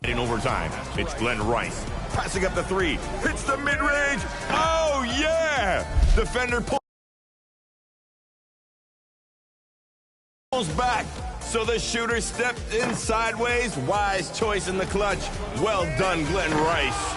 In overtime, it's Glenn Rice. Passing up the three. Hits the mid-range. Oh, yeah! Defender pulls back. So the shooter stepped in sideways. Wise choice in the clutch. Well done, Glenn Rice.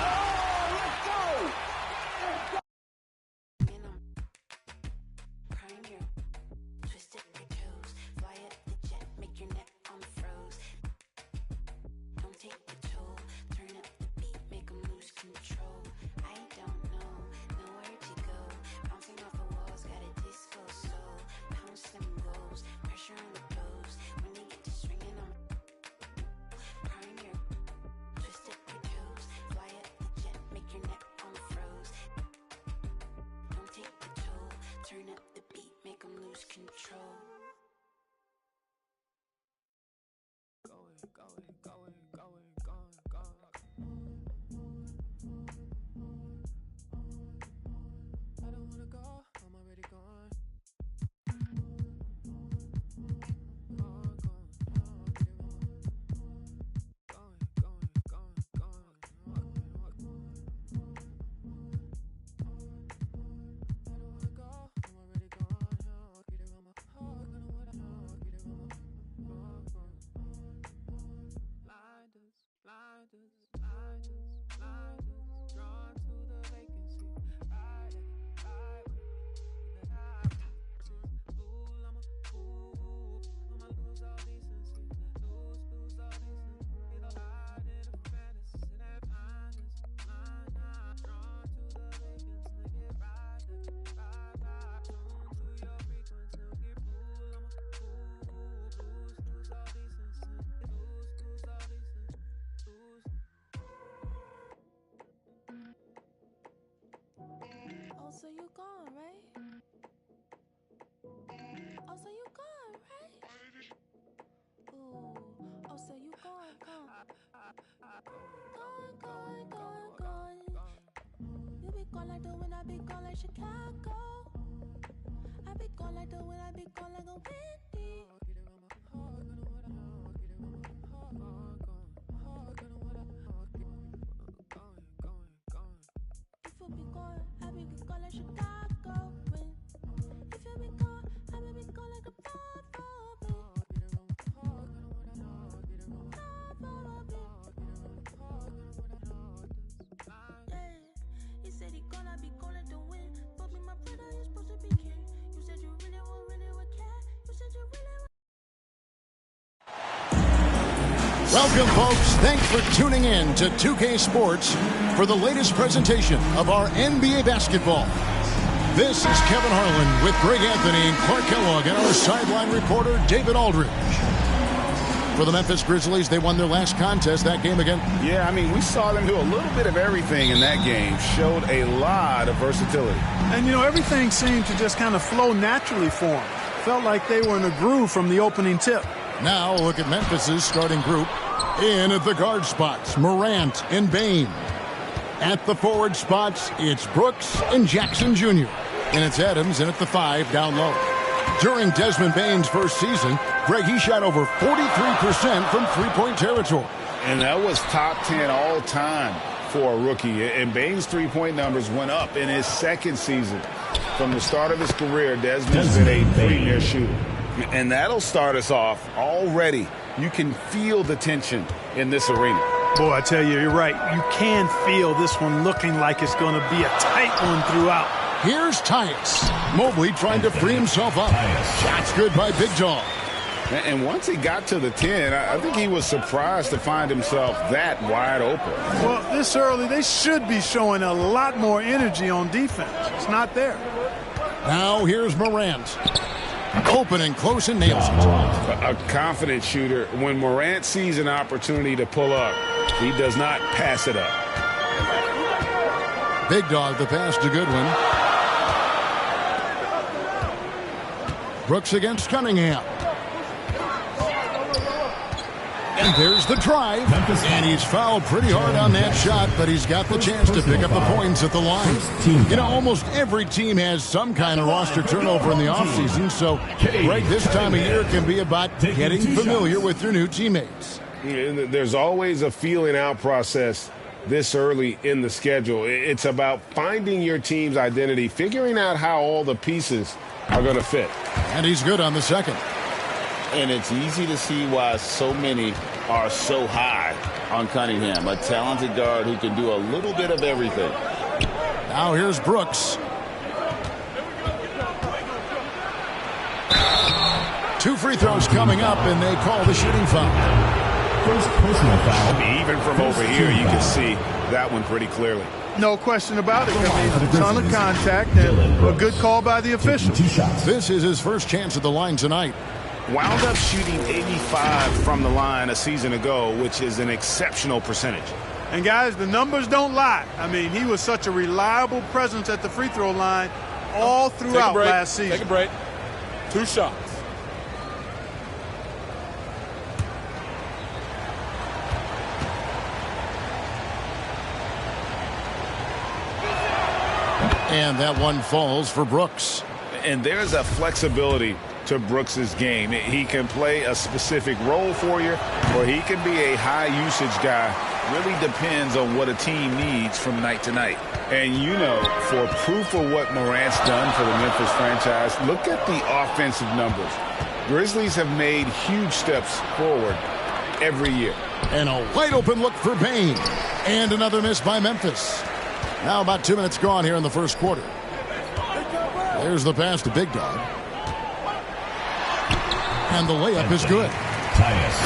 So you gone, right? Oh, so you gone, right? Ooh, oh, so you gone. Gone. You be gone like the wind, I be gone like Chicago. I be gone like the wind, I be gone like a windy. If you be gone, I be gone like Chicago. If you be gone, I be gone like a he said he gonna be gone like the wind. But me, my brother, you're supposed to be king. You said you really would care. You said you really would. Welcome, folks. Thanks for tuning in to 2K Sports for the latest presentation of our NBA basketball. This is Kevin Harlan with Greg Anthony and Clark Kellogg and our sideline reporter, David Aldridge. For the Memphis Grizzlies, they won their last contest that game again. Yeah, I mean, we saw them do a little bit of everything in that game. Showed a lot of versatility. And, you know, everything seemed to just kind of flow naturally for them. Felt like they were in a groove from the opening tip. Now look at Memphis's starting group. In at the guard spots, Morant and Bane. At the forward spots, it's Brooks and Jackson Jr. And it's Adams in at the 5 down low. During Desmond Bane's first season, Greg, he shot over 43% from three-point territory. And that was top 10 all time for a rookie. And Bane's three-point numbers went up in his second season. From the start of his career, Desmond's been a premier shooter. And that'll start us off already. You can feel the tension in this arena. Boy, I tell you, you're right. You can feel this one looking like it's going to be a tight one throughout. Here's Tyus. Mobley trying to free himself up. Shots good by Big Dog. And once he got to the 10, I think he was surprised to find himself that wide open. Well, this early, they should be showing a lot more energy on defense. It's not there. Now here's Morant. Open and close and nails it. A confident shooter. When Morant sees an opportunity to pull up, he does not pass it up. Big Dog, the pass to Goodwin. Brooks against Cunningham. And there's the drive. And he's fouled pretty hard on that shot, but he's got the chance to pick up the points at the line. You know, almost every team has some kind of roster turnover in the offseason, so right this time of year can be about getting familiar with your new teammates. There's always a feeling out process this early in the schedule. It's about finding your team's identity, figuring out how all the pieces are going to fit. And he's good on the second. And it's easy to see why so many are so high on Cunningham, a talented guard who can do a little bit of everything. Now here's Brooks. 2 free throws coming up, and they call the shooting foul. First personal foul. Even from over here, you can see that one pretty clearly. No question about it. I mean, a ton of contact and a good call by the official. This is his first chance at the line tonight. Wound up shooting 85 from the line a season ago, which is an exceptional percentage. And, guys, the numbers don't lie. I mean, he was such a reliable presence at the free throw line all throughout last season. Take a break. 2 shots. And that one falls for Brooks. And there's a flexibility to Brooks's game. He can play a specific role for you, or he can be a high-usage guy. Really depends on what a team needs from night to night. And, you know, for proof of what Morant's done for the Memphis franchise, look at the offensive numbers. Grizzlies have made huge steps forward every year. And a wide-open look for Payne. And another miss by Memphis. Now about 2 minutes gone here in the first quarter. There's the pass to Big Dog. And the layup is good.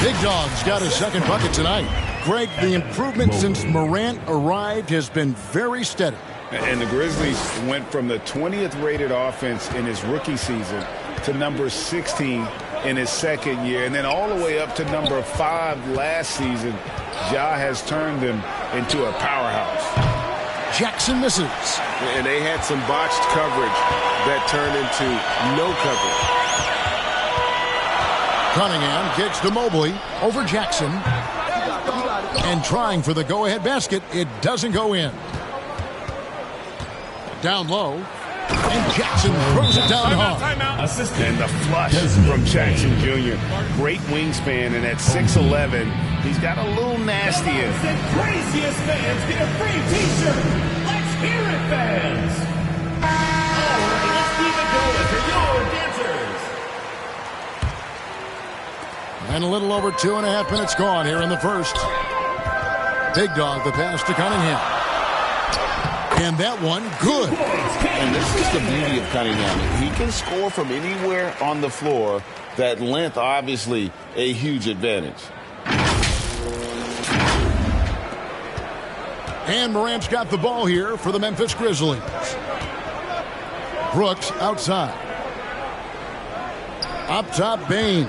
Big Dog's got his second bucket tonight. Greg, the improvement since Morant arrived has been very steady. And the Grizzlies went from the 20th rated offense in his rookie season to number 16 in his second year, and then all the way up to number 5 last season. Ja has turned them into a powerhouse. Jackson misses. And they had some botched coverage that turned into no coverage. Cunningham kicks to Mobley over Jackson. And trying for the go-ahead basket. It doesn't go in. Down low. And Jackson throws it down hard. And the flush from Jackson Jr. Great wingspan, and at 6'11", he's got a little nasty in it. The craziest fans get a free t-shirt. Let's hear it, fans. All right, let's keep it going for your dancers. And a little over 2.5 minutes gone here in the first. Big Dog, the pass to Cunningham. And that one, good. And this is the beauty of Cunningham. He can score from anywhere on the floor. That length, obviously, a huge advantage. And Morant's got the ball here for the Memphis Grizzlies. Brooks outside. Up top, Bane.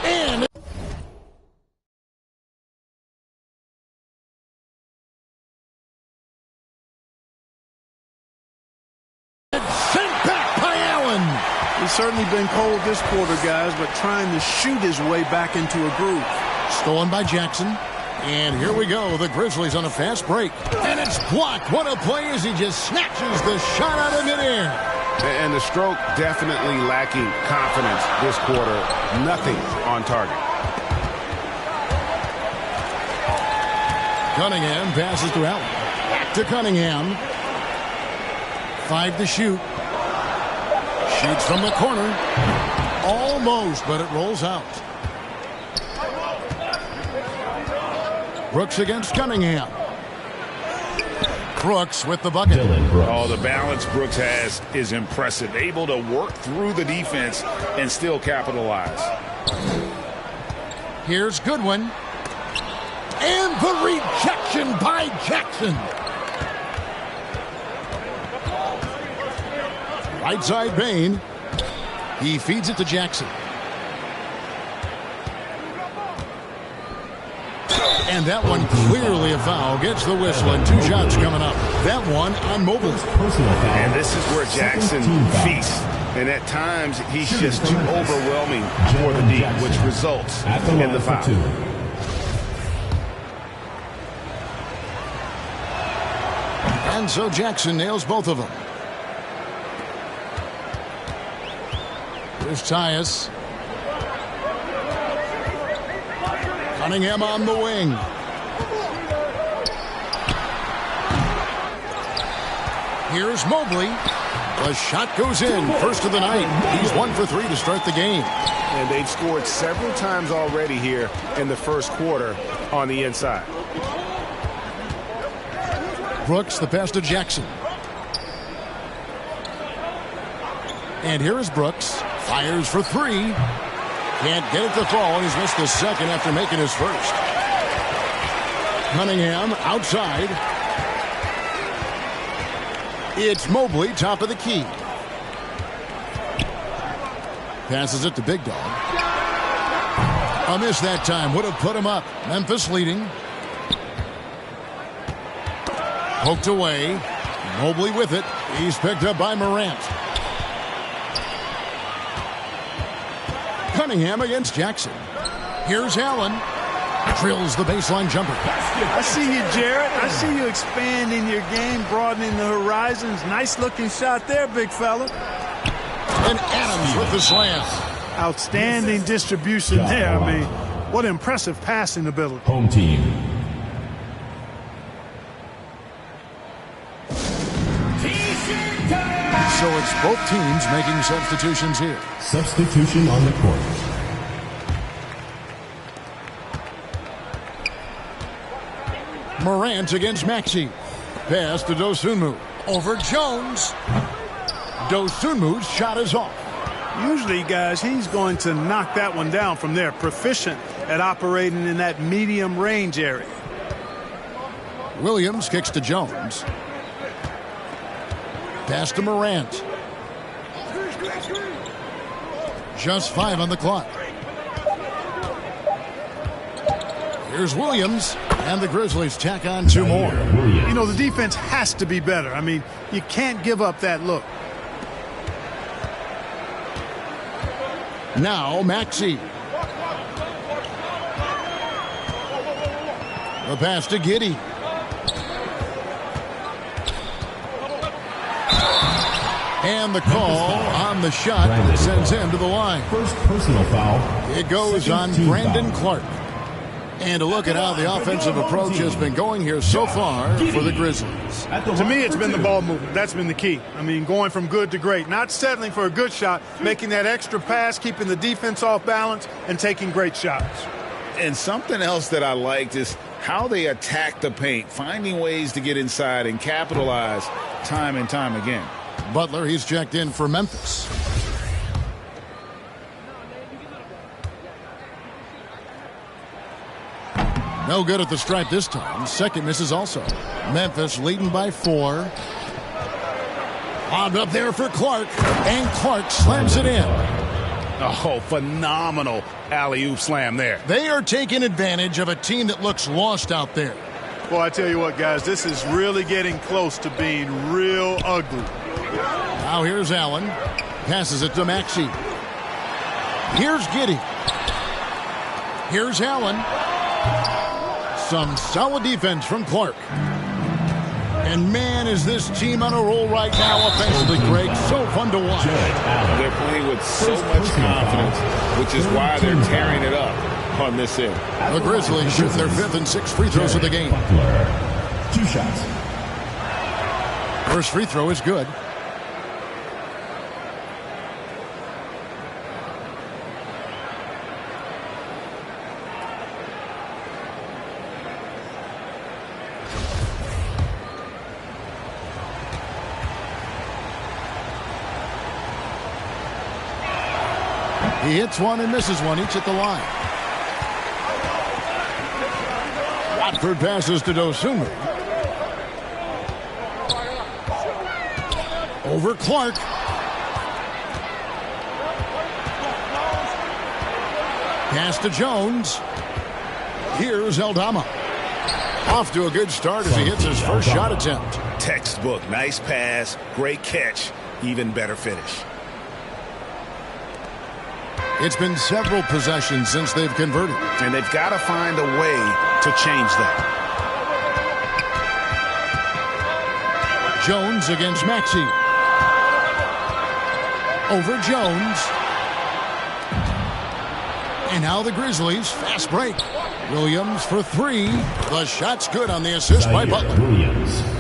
And sent back by Allen. He's certainly been cold this quarter, guys, but trying to shoot his way back into a groove. Stolen by Jackson. And here we go. The Grizzlies on a fast break. And it's blocked. What a play as he just snatches the shot out of midair. And the stroke definitely lacking confidence this quarter. Nothing on target. Cunningham passes to Allen. Back to Cunningham. 5 to shoot. Shoots from the corner. Almost, but it rolls out. Brooks against Cunningham. Brooks with the bucket. Oh, the balance Brooks has is impressive. Able to work through the defense and still capitalize. Here's Goodwin. And the rejection by Jackson. Right side Bane. He feeds it to Jackson. And that one clearly a foul. Gets the whistle and 2 shots coming up. That one on Mobley. And this is where Jackson feasts. And at times he's just too overwhelming for the D, which results in the foul. And so Jackson nails both of them. Here's Tyus. Cunningham on the wing. Here's Mobley. The shot goes in. First of the night. He's 1 for 3 to start the game. And they've scored several times already here in the first quarter on the inside. Brooks, the pass to Jackson. And here is Brooks. Fires for 3. Can't get it to fall. He's missed the second after making his first. Cunningham outside. It's Mobley, top of the key. Passes it to Big Dog. A miss that time. Would have put him up. Memphis leading. Poked away. Mobley with it. He's picked up by Morant. Cunningham against Jackson. Here's Allen. Drills the baseline jumper. I see you, Jarrett. I see you expanding your game, broadening the horizons. Nice looking shot there, big fella. And Adams with the slam. Outstanding distribution there. I mean, what impressive passing ability. Home team. So it's both teams making substitutions here. Substitution on the court. Morant against Maxey. Pass to Dosunmu. Over Jones. Dosunmu's shot is off. Usually, guys, he's going to knock that one down from there. Proficient at operating in that medium range area. Williams kicks to Jones. Pass to Morant. Just 5 on the clock. Here's Williams. And the Grizzlies tack on 2 more. You know, the defense has to be better. I mean, you can't give up that look. Now Maxey. The pass to Giddey. And the call on the shot sends him to the line. First personal foul. It goes on Brandon Clark. And a look at how the offensive approach has been going here so far for the Grizzlies. To me, it's been the ball movement. That's been the key. I mean, going from good to great. Not settling for a good shot, making that extra pass, keeping the defense off balance, and taking great shots. And something else that I liked is how they attack the paint, finding ways to get inside and capitalize time and time again. Butler, he's checked in for Memphis. No good at the stripe this time. Second misses also. Memphis leading by 4. Lobbed up there for Clark. And Clark slams it in. Oh, phenomenal alley-oop slam there. They are taking advantage of a team that looks lost out there. Well, I tell you what, guys, this is really getting close to being real ugly. Now here's Allen. Passes it to Maxey. Here's Giddey. Here's Allen. Some solid defense from Clark. And man, is this team on a roll right now offensively, Greg. So fun to watch. They're playing with so much confidence, which is why they're tearing it up on this end. The Grizzlies shoot their 5th and 6th free throws of the game. 2 shots. First free throw is good. He hits one and misses one, each at the line. Watford passes to Dosunmu. Over Clark. Pass to Jones. Here's Eldama. Off to a good start as he hits his first shot attempt. Textbook, nice pass, great catch, even better finish. It's been several possessions since they've converted. And they've got to find a way to change that. Jones against Maxey. Over Jones. And now the Grizzlies, fast break. Williams for three. The shot's good on the assist by Butler.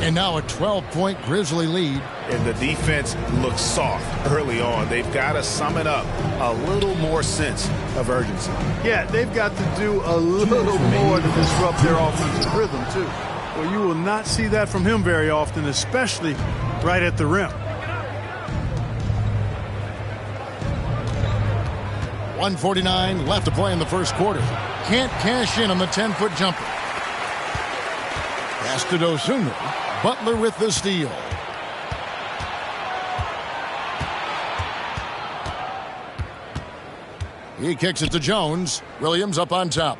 And now a 12-point Grizzly lead. And the defense looks soft early on. They've got to summon up a little more sense of urgency. Yeah, they've got to do a little more to disrupt their offensive rhythm, too. Well, you will not see that from him very often, especially right at the rim. 1:49 left to play in the first quarter. Can't cash in on the 10-foot jumper. Pass to Dosunmu. Butler with the steal. He kicks it to Jones. Williams up on top.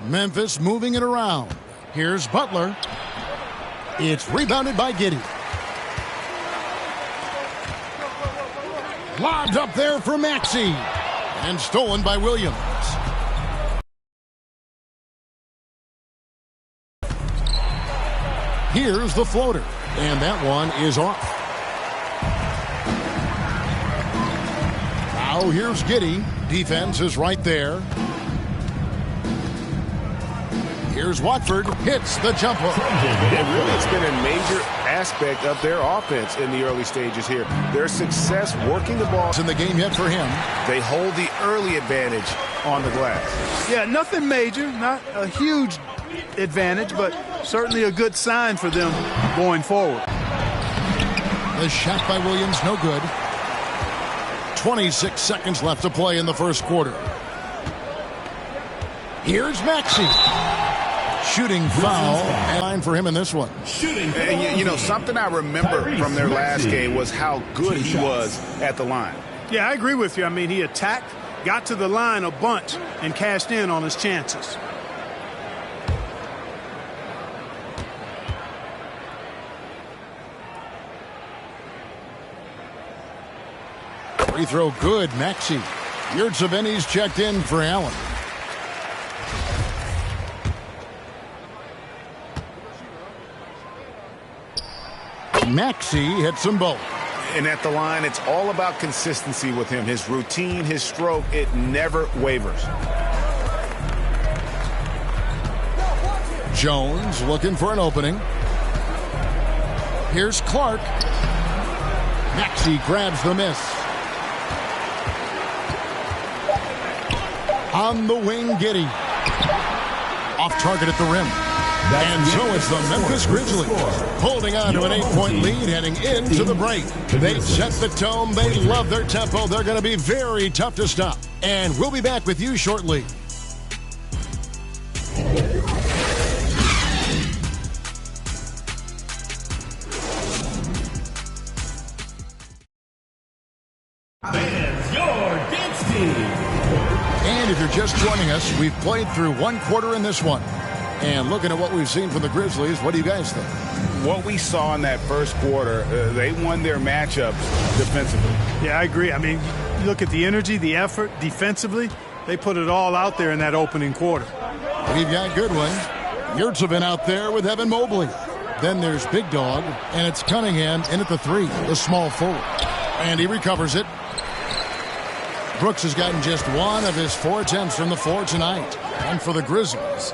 Memphis moving it around. Here's Butler. It's rebounded by Giddey. Lobbed up there for Maxey. And stolen by Williams. Here's the floater. And that one is off. Now here's Giddey. Defense is right there. Here's Watford. Hits the jumper. And really, it's been a major aspect of their offense in the early stages here. Their success working the ball. In the game yet for him. They hold the early advantage on the glass. Yeah, nothing major. Not a huge advantage, but certainly a good sign for them going forward. The shot by Williams, no good. 26 seconds left to play in the first quarter. Here's Maxey. Shooting foul. And line for him in this one. And you know, something I remember from their last game was how good he was at the line. Yeah, I agree with you. I mean, he attacked, got to the line a bunch, and cashed in on his chances. Free throw good, Maxey. Yurtseven's checked in for Allen. Maxey hits them both. And at the line, it's all about consistency with him. His routine, his stroke, it never wavers. Jones looking for an opening. Here's Clark. Maxey grabs the miss. On the wing, Giddey. Off target at the rim. And so it's the Memphis Grizzlies holding on to an 8-point lead heading into the break. They've set the tone. They love their tempo. They're going to be very tough to stop. And we'll be back with you shortly. Fans, your dance team. And if you're just joining us, we've played through one quarter in this one. And looking at what we've seen from the Grizzlies, what do you guys think? What we saw in that first quarter, they won their matchups defensively. Yeah, I agree. I mean, you look at the energy, the effort, defensively, they put it all out there in that opening quarter. We've got Goodwin. Yurtseven out there with Evan Mobley. Then there's Big Dog, and it's Cunningham in at the 3, the small forward. And he recovers it. Brooks has gotten just one of his 4 attempts from the floor tonight. And for the Grizzlies,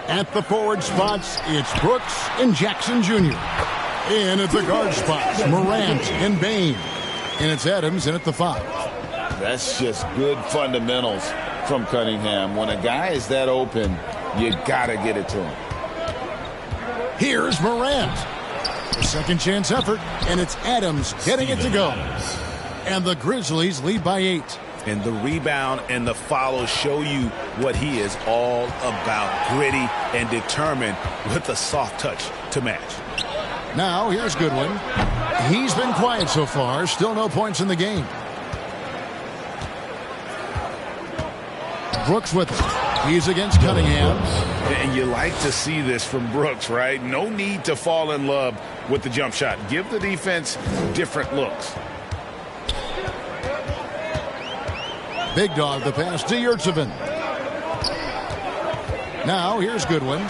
at the forward spots, it's Brooks and Jackson Jr. In at the guard spots, Morant and Bane. And it's Adams in at the 5. That's just good fundamentals from Cunningham. When a guy is that open, you got to get it to him. Here's Morant. A second chance effort, and it's Adams getting it to go. And the Grizzlies lead by 8. And the rebound and the follow show you what he is all about. Gritty and determined with a soft touch to match. Now here's Goodwin. He's been quiet so far. Still no points in the game. Brooks with it. He's against Cunningham. And you like to see this from Brooks, right? No need to fall in love with the jump shot. Give the defense different looks. Big Dog, the pass to Yurtseven. Now here's Goodwin.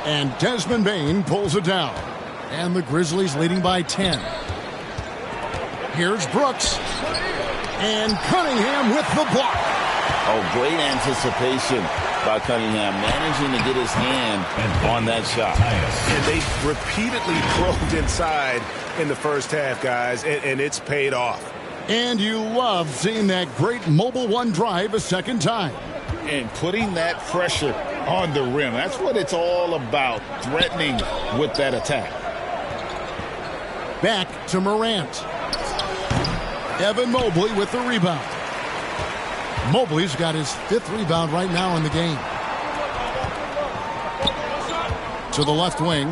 And Desmond Bane pulls it down. And the Grizzlies leading by 10. Here's Brooks. And Cunningham with the block. Oh, great anticipation by Cunningham, managing to get his hand on that shot. And they repeatedly probed inside in the first half, guys, and it's paid off. And you love seeing that great mobile one drive a second time. And putting that pressure on the rim. That's what it's all about, threatening with that attack. Back to Morant. Evan Mobley with the rebound. Mobley's got his 5th rebound right now in the game. To the left wing.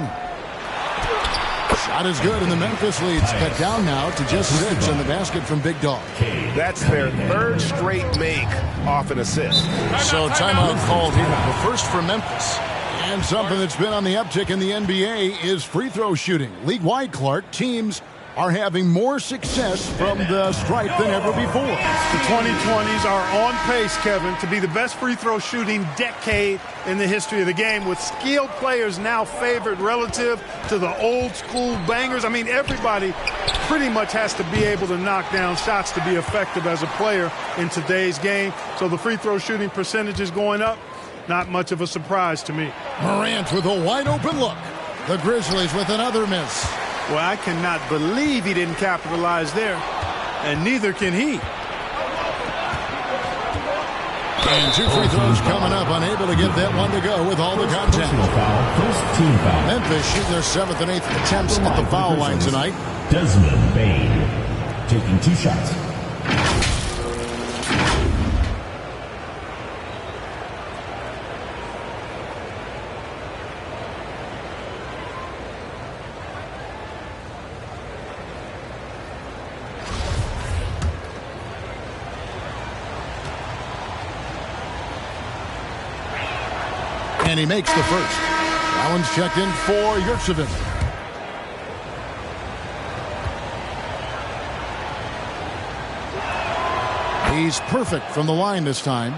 Shot is good, and the Memphis lead's cut down now to just 6 on the basket from Big Dog. That's their 3rd straight make off an assist. So timeout called here. The first for Memphis. And something that's been on the uptick in the NBA is free throw shooting. League-wide, Clark, teams are having more success from the stripe than ever before. The 2020s are on pace, Kevin, to be the best free throw shooting decade in the history of the game, with skilled players now favored relative to the old school bangers. I mean, everybody pretty much has to be able to knock down shots to be effective as a player in today's game. So the free throw shooting percentage is going up. Not much of a surprise to me. Morant with a wide open look. The Grizzlies with another miss. Well, I cannot believe he didn't capitalize there, and neither can he. And 2 free throws coming up, unable to get that one to go with all the contact. First team foul. Memphis shooting their 7th and 8th attempts at the foul line tonight. Desmond Bain taking 2 shots. And he makes the first. Allen's checked in for Yurtsevin. He's perfect from the line this time.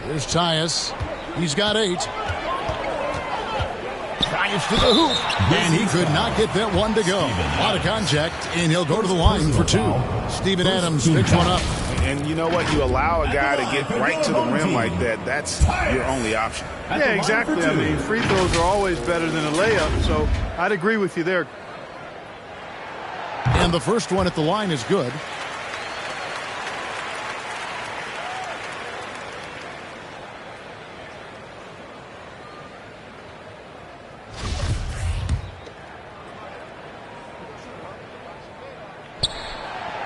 Here's Tyus. He's got 8. Drives to the hoop. And he could not get that one to go. A lot of contact, and he'll go to the line for 2. Steven Adams picks one up. And you know what? You allow a guy to get right to the rim like that. That's your only option. Yeah, exactly. I mean, free throws are always better than a layup, so I'd agree with you there. And the first one at the line is good.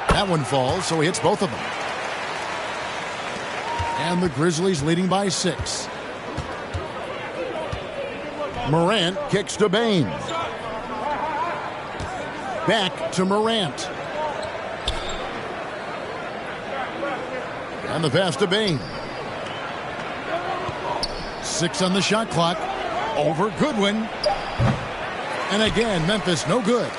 That one falls, so he hits both of them. And the Grizzlies leading by 6. Morant kicks to Bain. Back to Morant. And the pass to Bain. 6 on the shot clock. Over Goodwin. And again, Memphis no good.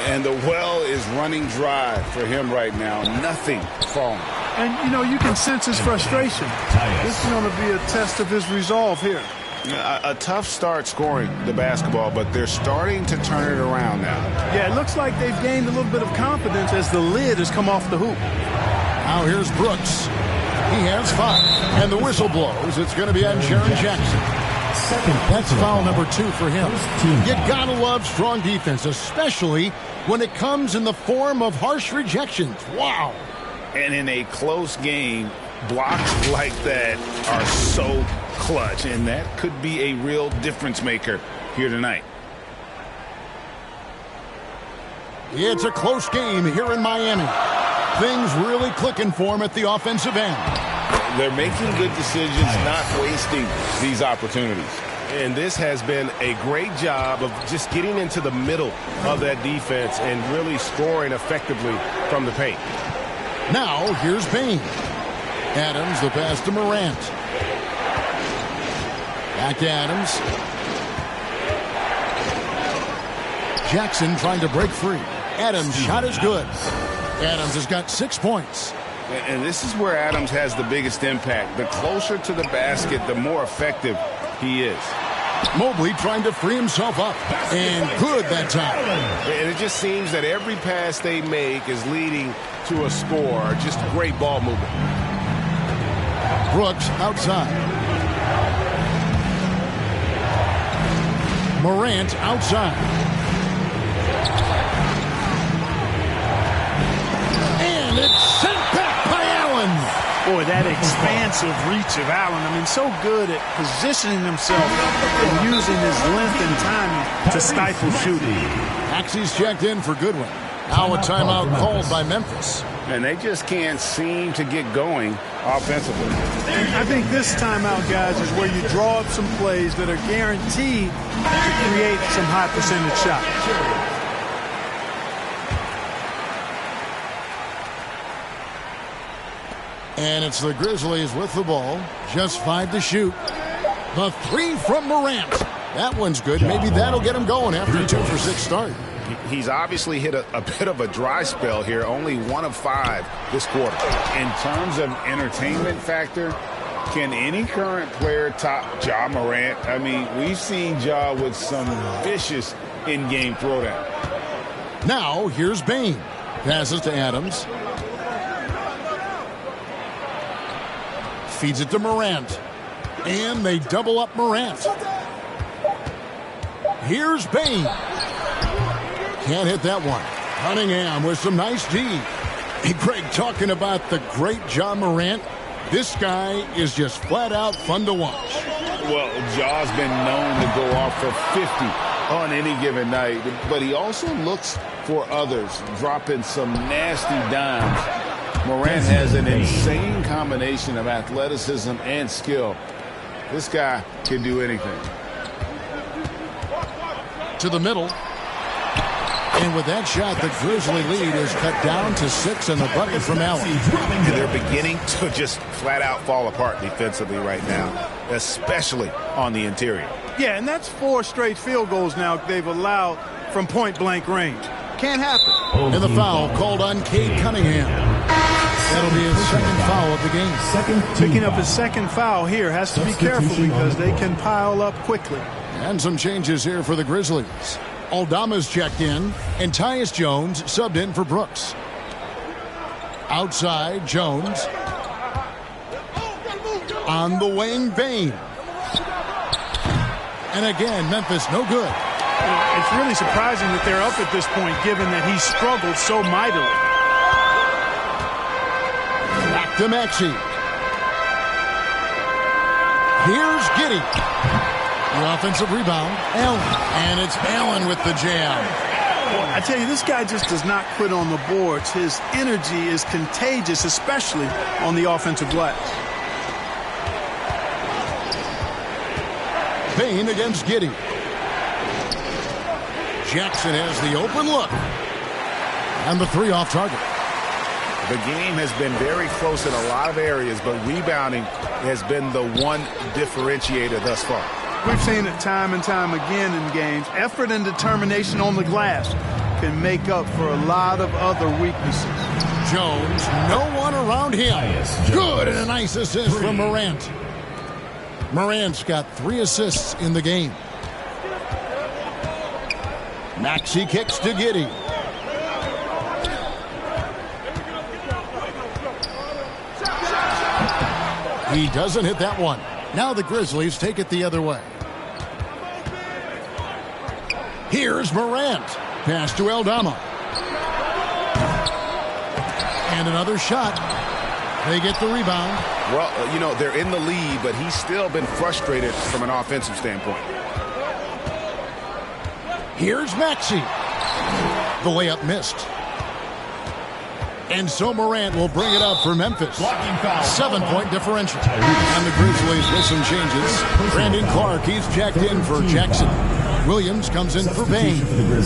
And the well is running dry for him right now. Nothing falling. And, you know, you can sense his frustration. This is going to be a test of his resolve here. A tough start scoring the basketball, but they're starting to turn it around now. Yeah, it looks like they've gained a little bit of confidence as the lid has come off the hoop. Now here's Brooks. He has 5. And the whistle blows. It's going to be on Jaren Jackson. That's foul number 2 for him. You gotta love strong defense, especially when it comes in the form of harsh rejections. Wow. And in a close game, blocks like that are so clutch, and that could be a real difference maker here tonight. It's a close game here in Miami. Things really clicking for him at the offensive end. They're making good decisions, not wasting these opportunities. And this has been a great job of just getting into the middle of that defense and really scoring effectively from the paint. Now, here's Bain. Adams, the pass to Morant. Back to Adams. Jackson trying to break free. Adams' shot is good. Adams has got 6 points. And this is where Adams has the biggest impact. The closer to the basket, the more effective he is. Mobley trying to free himself up. And good that time. And it just seems that every pass they make is leading to a score. Just great ball movement. Brooks outside. Morant outside. And it's sent back by Allen. Boy, that expansive reach of Allen. I mean, so good at positioning himself and using his length and timing to stifle shooting. Maxey's checked in for Goodwin. Now a timeout called by Memphis. And they just can't seem to get going offensively. I think this timeout, guys, is where you draw up some plays that are guaranteed to create some high percentage shots. And it's the Grizzlies with the ball. Just 5 to shoot. The 3 from Morant. That one's good. Maybe that'll get him going after a 2 for 6 start. He's obviously hit a bit of a dry spell here. Only 1 of 5 this quarter. In terms of entertainment factor, can any current player top Ja Morant? I mean, we've seen Ja with some vicious in-game throwdown. Now, here's Bane. Passes to Adams. Feeds it to Morant. And they double up Morant. Here's Bane. Can't hit that one. Cunningham with some nice D. Hey, Greg, talking about the great Ja Morant, this guy is just flat out fun to watch. Well, Ja's been known to go off for 50 on any given night, but he also looks for others, dropping some nasty dimes. Morant has an insane combination of athleticism and skill. This guy can do anything. To the middle. And with that shot, the Grizzly lead is cut down to 6 and the bucket from Allen. And they're beginning to just flat out fall apart defensively right now, especially on the interior. Yeah, and that's 4 straight field goals now they've allowed from point-blank range. Can't happen. And the foul called on Cade Cunningham. That'll be his second foul of the game. Picking up his second foul here. Has to be careful because they can pile up quickly. And some changes here for the Grizzlies. Aldama's checked in, and Tyus Jones subbed in for Brooks. Outside, Jones. On the wing, Bane. And again, Memphis no good. It's really surprising that they're up at this point, given that he struggled so mightily. Back to Maxey. Here's Giddey. The offensive rebound, Allen. And it's Allen with the jam. I tell you, this guy just does not quit on the boards. His energy is contagious, especially on the offensive glass. Bane against Giddey. Jackson has the open look. And the 3 off target. The game has been very close in a lot of areas, but rebounding has been the one differentiator thus far. We've seen it time and time again in games. Effort and determination on the glass can make up for a lot of other weaknesses. Jones, no one around him. Good, and a nice assist from Morant. Morant's got 3 assists in the game. Maxey kicks to Giddey. He doesn't hit that one. Now the Grizzlies take it the other way. Here's Morant. Pass to Aldama. And another shot. They get the rebound. Well, you know, they're in the lead, but he's still been frustrated from an offensive standpoint. Here's Maxey. The layup missed. And so Morant will bring it up for Memphis. 7-point differential. And the Grizzlies with some changes. Brandon Clark, he's checked in for Jackson. Williams comes in for Bane.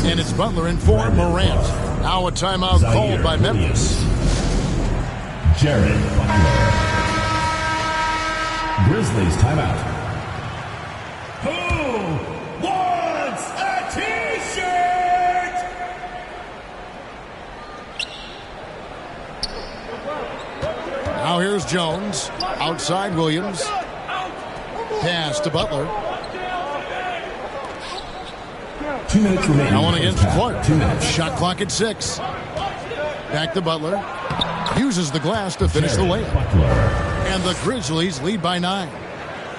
And it's Butler in for Morant. Now a timeout called by Memphis. Jared Butler. Grizzlies timeout. Who wants a t-shirt? Now here's Jones. Outside Williams. Pass to Butler. 2 minutes remaining. Now on against Clark. 2 minutes. Shot clock at 6. Back to Butler. Uses the glass to finish the layup. And the Grizzlies lead by 9.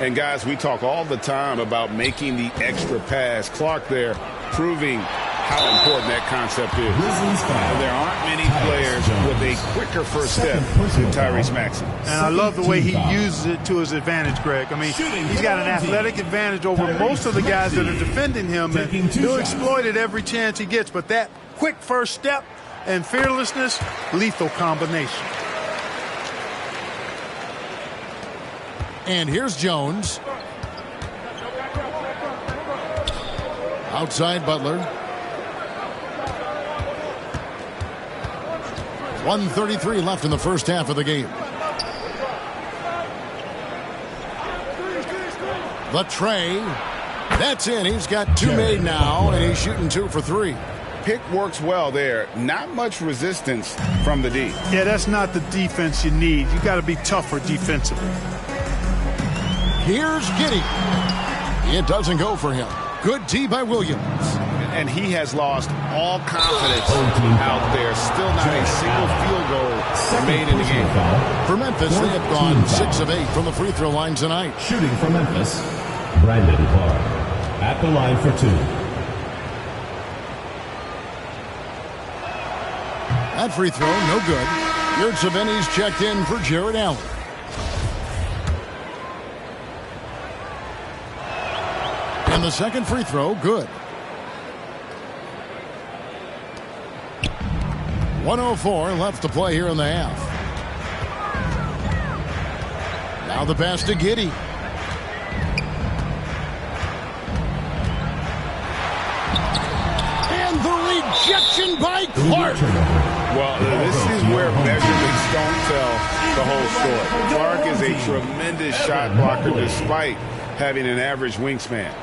And guys, we talk all the time about making the extra pass. Clark there proving how important that concept is. And there aren't many players with a quicker first step than Tyrese Maxey. And I love the way he uses it to his advantage, Greg. I mean, he's got an athletic advantage over most of the guys that are defending him, and he'll exploit it every chance he gets. But that quick first step and fearlessness, lethal combination. And here's Jones. Outside Butler. 1:33 left in the first half of the game. The tray. That's in. He's got 2 made now, and he's shooting 2 for 3. Pick works well there. Not much resistance from the D. Yeah, that's not the defense you need. You got to be tougher defensively. Here's Giddey. It doesn't go for him. Good D by Williams. And he has lost all confidence out there. Still not a single field goal made in the game. For Memphis, they have gone 6 of 8 from the free throw line tonight. Shooting for Memphis, Brandon Clark. At the line for 2. That free throw, no good. Yurtseven's checked in for Jared Allen. And the second free throw, good. 1:04 left to play here in the half. Now the pass to Giddey. And the rejection by Clark. Well, this is where measurements don't tell the whole story. Clark is a tremendous shot blocker despite having an average wingspan.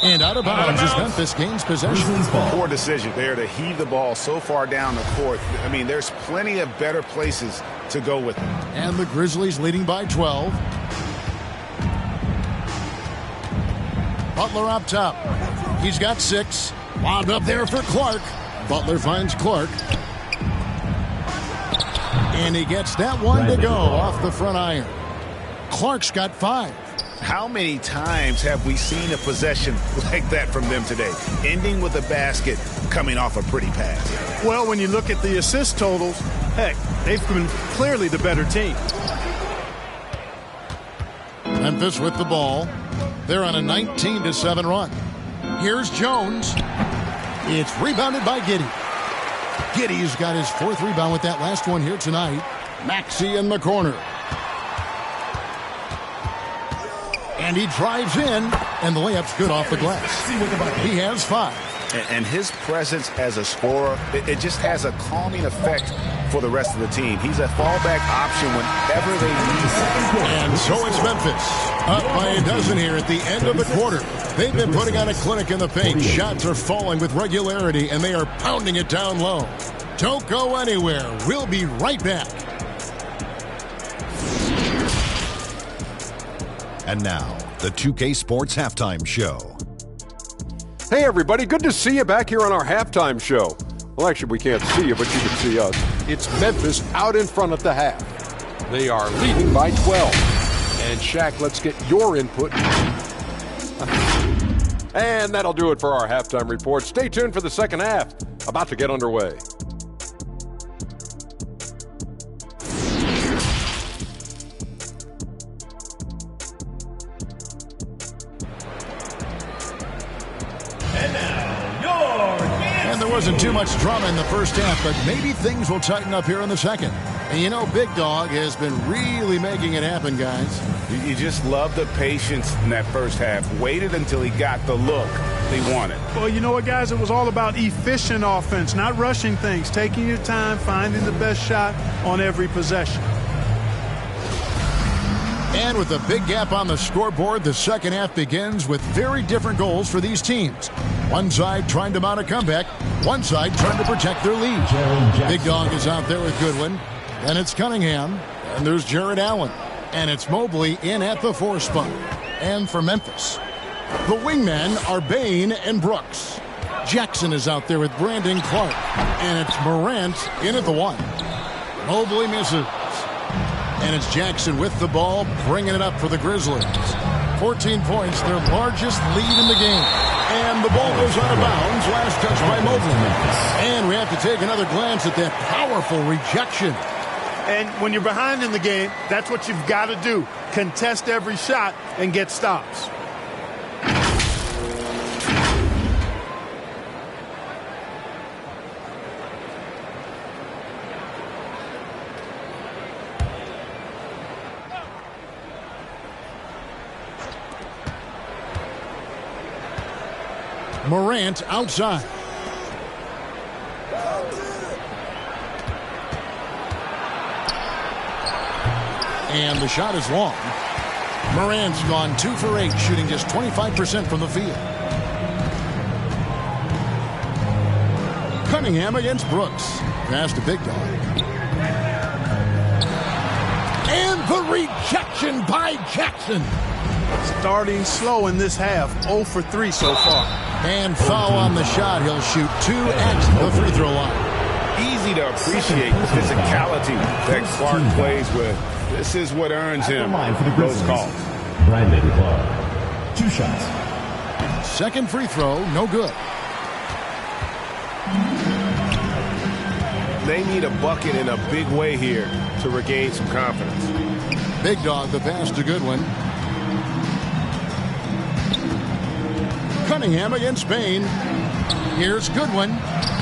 And out of bounds as Memphis gains possession. Poor decision there to heave the ball so far down the court. I mean, there's plenty of better places to go with it. And the Grizzlies leading by 12. Butler up top. He's got 6. Wound up there for Clark. Butler finds Clark. And he gets that one to go off the front iron. Clark's got 5. How many times have we seen a possession like that from them today? Ending with a basket, coming off a pretty pass. Well, when you look at the assist totals, heck, they've been clearly the better team. Memphis with the ball. They're on a 19-7 run. Here's Jones. It's rebounded by Giddey. Giddey's got his 4th rebound with that last one here tonight. Maxey in the corner. And he drives in, and the layup's good off the glass. He has 5. And his presence as a scorer, it just has a calming effect for the rest of the team. He's a fallback option whenever they need. And so it's Memphis. Up by a dozen here at the end of the quarter. They've been putting on a clinic in the paint. Shots are falling with regularity, and they are pounding it down low. Don't go anywhere. We'll be right back. And now, the 2K Sports Halftime Show. Hey, everybody. Good to see you back here on our halftime show. Well, actually, we can't see you, but you can see us. It's Memphis out in front at the half. They are leading by 12. And, Shaq, let's get your input. And that'll do it for our halftime report. Stay tuned for the second half. About to get underway. And there wasn't too much drama in the first half, but maybe things will tighten up here in the second. And you know, Big Dog has been really making it happen, guys. You just love the patience in that first half. Waited until he got the look they wanted. Well, you know what, guys? It was all about efficient offense, not rushing things, taking your time, finding the best shot on every possession. And with a big gap on the scoreboard, the second half begins with very different goals for these teams. One side trying to mount a comeback, one side trying to protect their lead. Big Dog is out there with Goodwin. Then it's Cunningham. And there's Jared Allen. And it's Mobley in at the 4 spot. And for Memphis, the wingmen are Bain and Brooks. Jackson is out there with Brandon Clark. And it's Morant in at the 1. Mobley misses. And it's Jackson with the ball, bringing it up for the Grizzlies. 14 points, their largest lead in the game. And the ball goes out of bounds. Last touch by Mobley. And we have to take another glance at that powerful rejection. And when you're behind in the game, that's what you've got to do. Contest every shot and get stops. Morant outside. And the shot is long. Morant's gone 2 for 8, shooting just 25% from the field. Cunningham against Brooks. Pass to Big Dog. And the rejection by Jackson. Starting slow in this half, 0 for 3 so far. And foul on the shot. He'll shoot 2 at the free throw line. Easy to appreciate the physicality that Clark plays with. This is what earns him those calls. Brandon Clark. 2 shots. Second free throw, no good. They need a bucket in a big way here to regain some confidence. Big Dog, the pass to Goodwin. Cunningham against Bain. Here's Goodwin.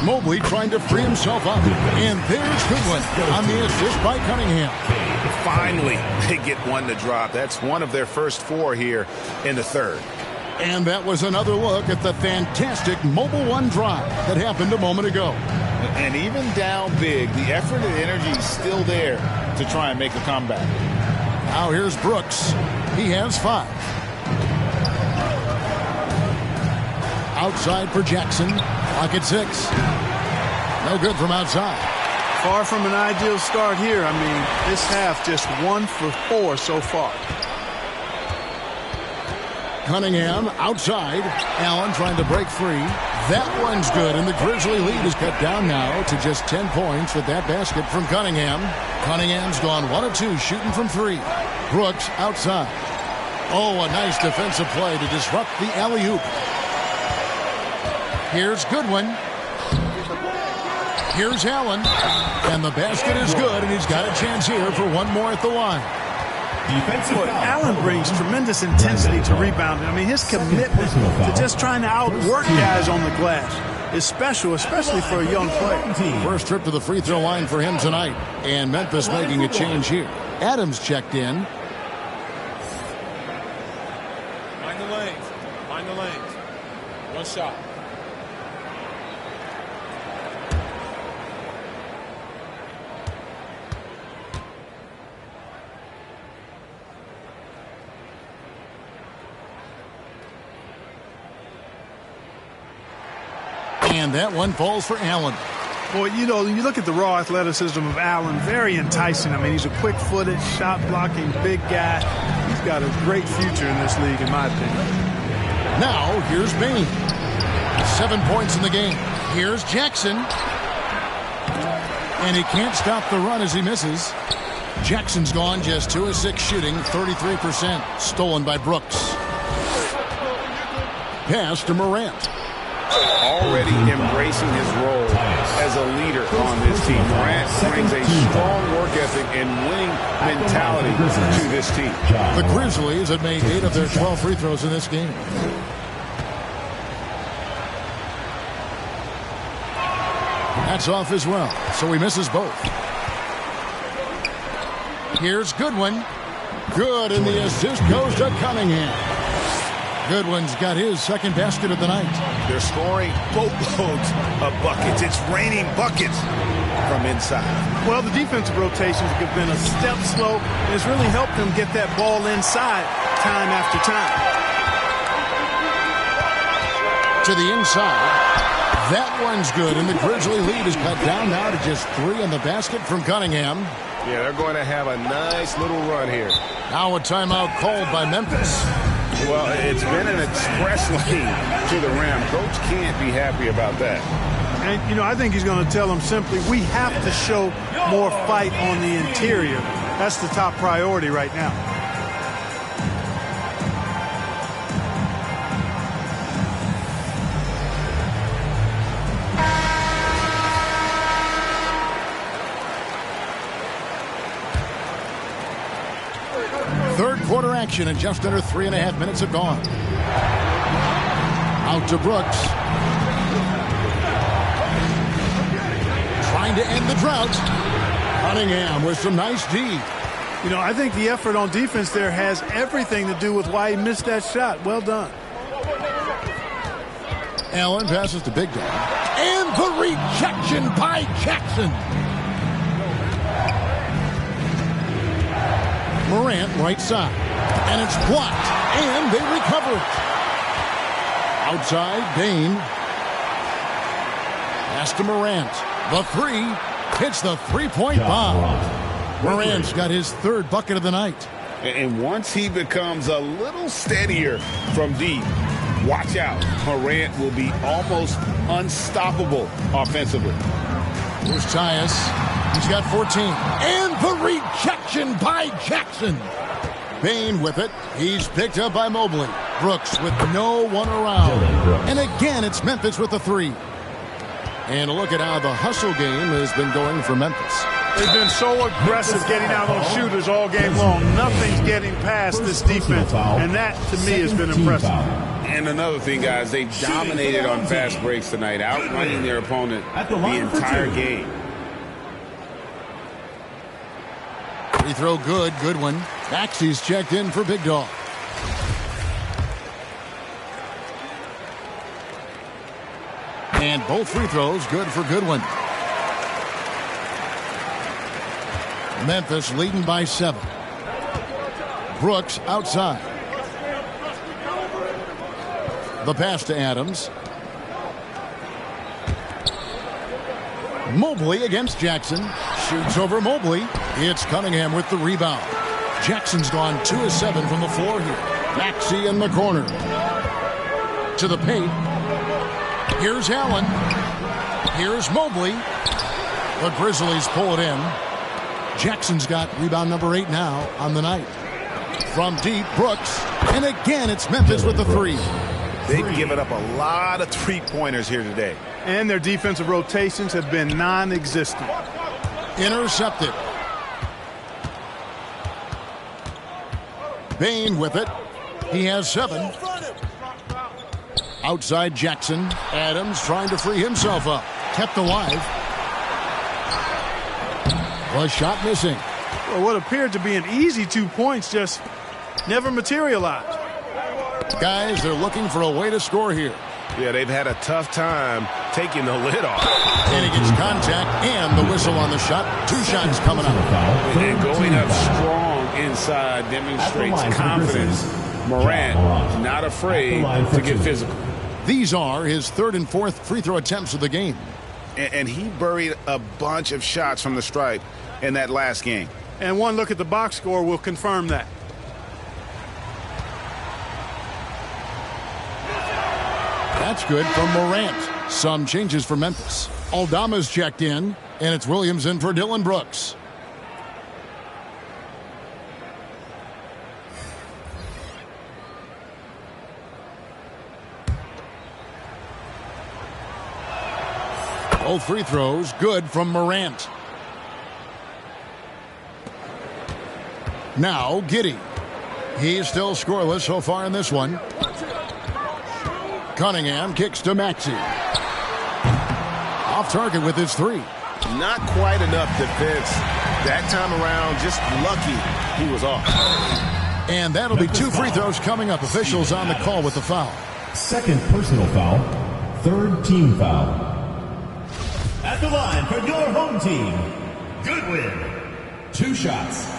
Mobley trying to free himself up. And there's Goodwin on the assist by Cunningham. Finally, they get one to drop. That's one of their first 4 here in the third. And that was another look at the fantastic Mobile One drive that happened a moment ago. And even down big, the effort and energy is still there to try and make a comeback. Now here's Brooks. He has 5. Outside for Jackson. Pocket 6. No good from outside. Far from an ideal start here. I mean, this half just 1 for 4 so far. Cunningham outside. Allen trying to break free. That one's good, and the Grizzly lead is cut down now to just 10 points with that basket from Cunningham. Cunningham's gone 1 of 2 shooting from 3. Brooks outside. Oh, a nice defensive play to disrupt the alley-oop. Here's Goodwin. Here's Allen. And the basket is good, and he's got a chance here for one more at the line. Look, Allen brings tremendous intensity to rebounding. I mean, his commitment to just trying to outwork guys on the glass is special, especially for a young player. First trip to the free throw line for him tonight. And Memphis making a change here. Adams checked in. Mind the lanes. Mind the lanes. 1 shot. And that one falls for Allen. Boy, you know, you look at the raw athleticism of Allen, very enticing. I mean, he's a quick-footed, shot-blocking, big guy. He's got a great future in this league, in my opinion. Now, here's Bain. 7 points in the game. Here's Jackson. And he can't stop the run as he misses. Jackson's gone just 2 of 6 shooting, 33%. Stolen by Brooks. Pass to Morant. Already embracing his role as a leader on this team. Morant brings a strong work ethic and winning mentality to this team. The Grizzlies have made 8 of their 12 free throws in this game. That's off as well, so he misses both. Here's Goodwin. Good, and the assist goes to Cunningham. Goodwin's got his second basket of the night. They're scoring boatloads of buckets. It's raining buckets from inside. Well, the defensive rotations have been a step slow, and it's really helped them get that ball inside time after time. To the inside. That one's good, and the Grizzly lead is cut down now to just 3 on the basket from Cunningham. Yeah, they're going to have a nice little run here. Now a timeout called by Memphis. Well, it's been an express lane to the rim. Coach can't be happy about that. And, you know, I think he's going to tell them simply, we have to show more fight on the interior. That's the top priority right now. Third quarter action, and just under 3.5 minutes have gone. Out to Brooks. Trying to end the drought. Cunningham with some nice D. You know, I think the effort on defense there has everything to do with why he missed that shot. Well done. Allen passes to Big Dog. And the rejection by Jackson. Morant right side. And it's blocked. And they recover it. Outside, Bain. Pass to Morant. The three. Hits the three-point bomb. Morant's got his third bucket of the night. And once he becomes a little steadier from deep, watch out. Morant will be almost unstoppable offensively. Here's Tyus. He's got 14. And the rejection by Jackson. Bain with it. He's picked up by Mobley. Brooks with no one around. And again, it's Memphis with the three. And a look at how the hustle game has been going for Memphis. They've been so aggressive getting out on shooters all game long. Nothing's getting past this defense. And that, to me, has been impressive. And another thing, guys, they dominated on fast breaks tonight, outrunning their opponent the entire game. Free throw good. Good one. Maxey's checked in for Big Dog. And both free throws good for Goodwin. Memphis leading by 7. Brooks outside. The pass to Adams. Mobley against Jackson. Shoots over Mobley. It's Cunningham with the rebound. Jackson's gone 2 of 7 from the floor here. Maxey in the corner. To the paint. Here's Allen. Here's Mobley. The Grizzlies pull it in. Jackson's got rebound number 8 now on the night. From deep, Brooks. And again, it's Memphis with the three. They've given up a lot of three-pointers here today. And their defensive rotations have been non-existent. Intercepted. Bain with it. He has 7. Outside Jackson. Adams trying to free himself up. Kept alive. A shot missing. Well, what appeared to be an easy 2 points just never materialized. Guys, they're looking for a way to score here. Yeah, they've had a tough time taking the lid off. And he gets contact and the whistle on the shot. 2 shots coming up. And going up strong inside demonstrates confidence. Morant not afraid to get physical. These are his 3rd and 4th free throw attempts of the game. And he buried a bunch of shots from the stripe in that last game. And one look at the box score will confirm that. That's good from Morant. Some changes for Memphis. Aldama's checked in, and it's Williams in for Dylan Brooks. Both free throws good from Morant. Now Giddey. He's still scoreless so far in this one. Cunningham kicks to Maxey. Off target with his 3. Not quite enough defense. That time around, just lucky he was off. And that'll be 2 free throws coming up. Officials on the call with the foul. 2nd personal foul. 3rd team foul. At the line for your home team, Goodwin. 2 shots.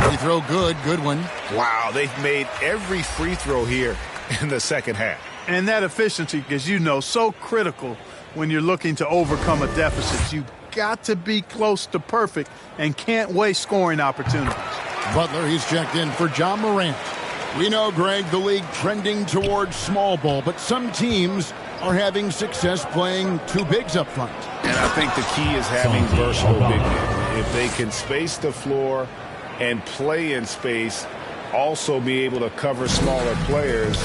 Free throw good. Goodwin. Wow, they've made every free throw here in the second half. And that efficiency, as you know, so critical when you're looking to overcome a deficit. You got to be close to perfect and can't waste scoring opportunities. Butler, he's checked in for John Morant. We know, Greg, the league trending towards small ball, but some teams are having success playing two bigs up front. And I think the key is having versatile big men. If they can space the floor and play in space, also be able to cover smaller players,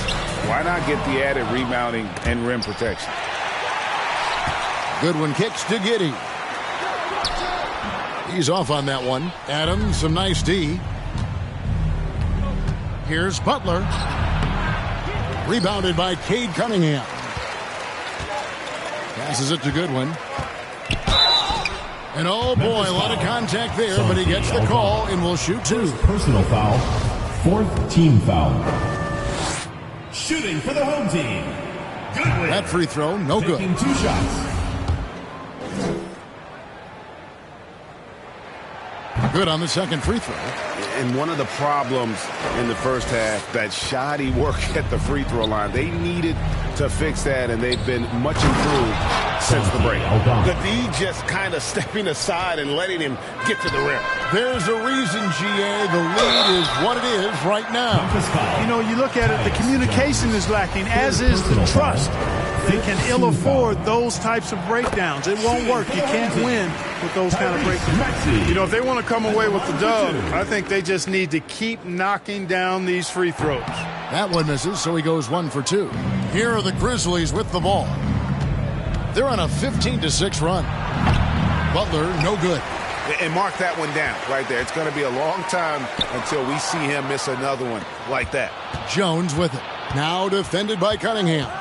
why not get the added rebounding and rim protection? Goodwin kicks to Giddey. He's off on that one. Adams, some nice D. Here's Butler. Rebounded by Cade Cunningham. Passes it to Goodwin. And oh boy, a lot of contact there, but he gets the call and will shoot two. Personal foul, fourth team foul. Shooting for the home team. Goodwin. That free throw, no good. Taking 2 shots. Good on the second free throw. And one of the problems in the first half, that shoddy work at the free throw line. They needed to fix that, and they've been much improved since the break. The D just kind of stepping aside and letting him get to the rim. There's a reason, GA, the lead is what it is right now. You know, you look at it, the communication is lacking, as is the trust. They can ill afford those types of breakdowns. It won't work. You can't win with those kind of breakdowns. You know, if they want to come away with the dub, I think they just need to keep knocking down these free throws. That one misses, so he goes 1 for 2. Here are the Grizzlies with the ball. They're on a 15-6 run. Butler, no good. And mark that one down right there. It's going to be a long time until we see him miss another one like that. Jones with it. Now defended by Cunningham.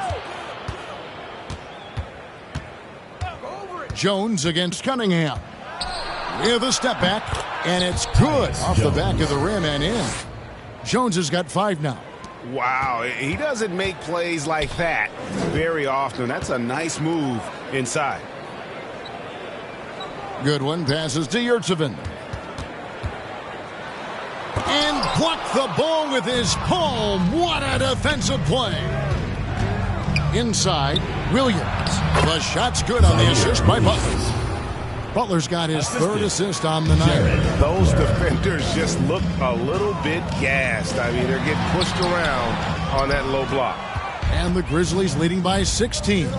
Jones against Cunningham. With a step back, and it's good off the back of the rim and in. Jones has got 5 now. Wow, he doesn't make plays like that very often. That's a nice move inside. Goodwin passes to Yurtsevin. And blocked the ball with his palm. What a defensive play. Inside, Williams. The shot's good on the assist by Butler. Butler's got his 3rd assist on the night. Those defenders just look a little bit gassed. I mean, they're getting pushed around on that low block. And the Grizzlies leading by 16.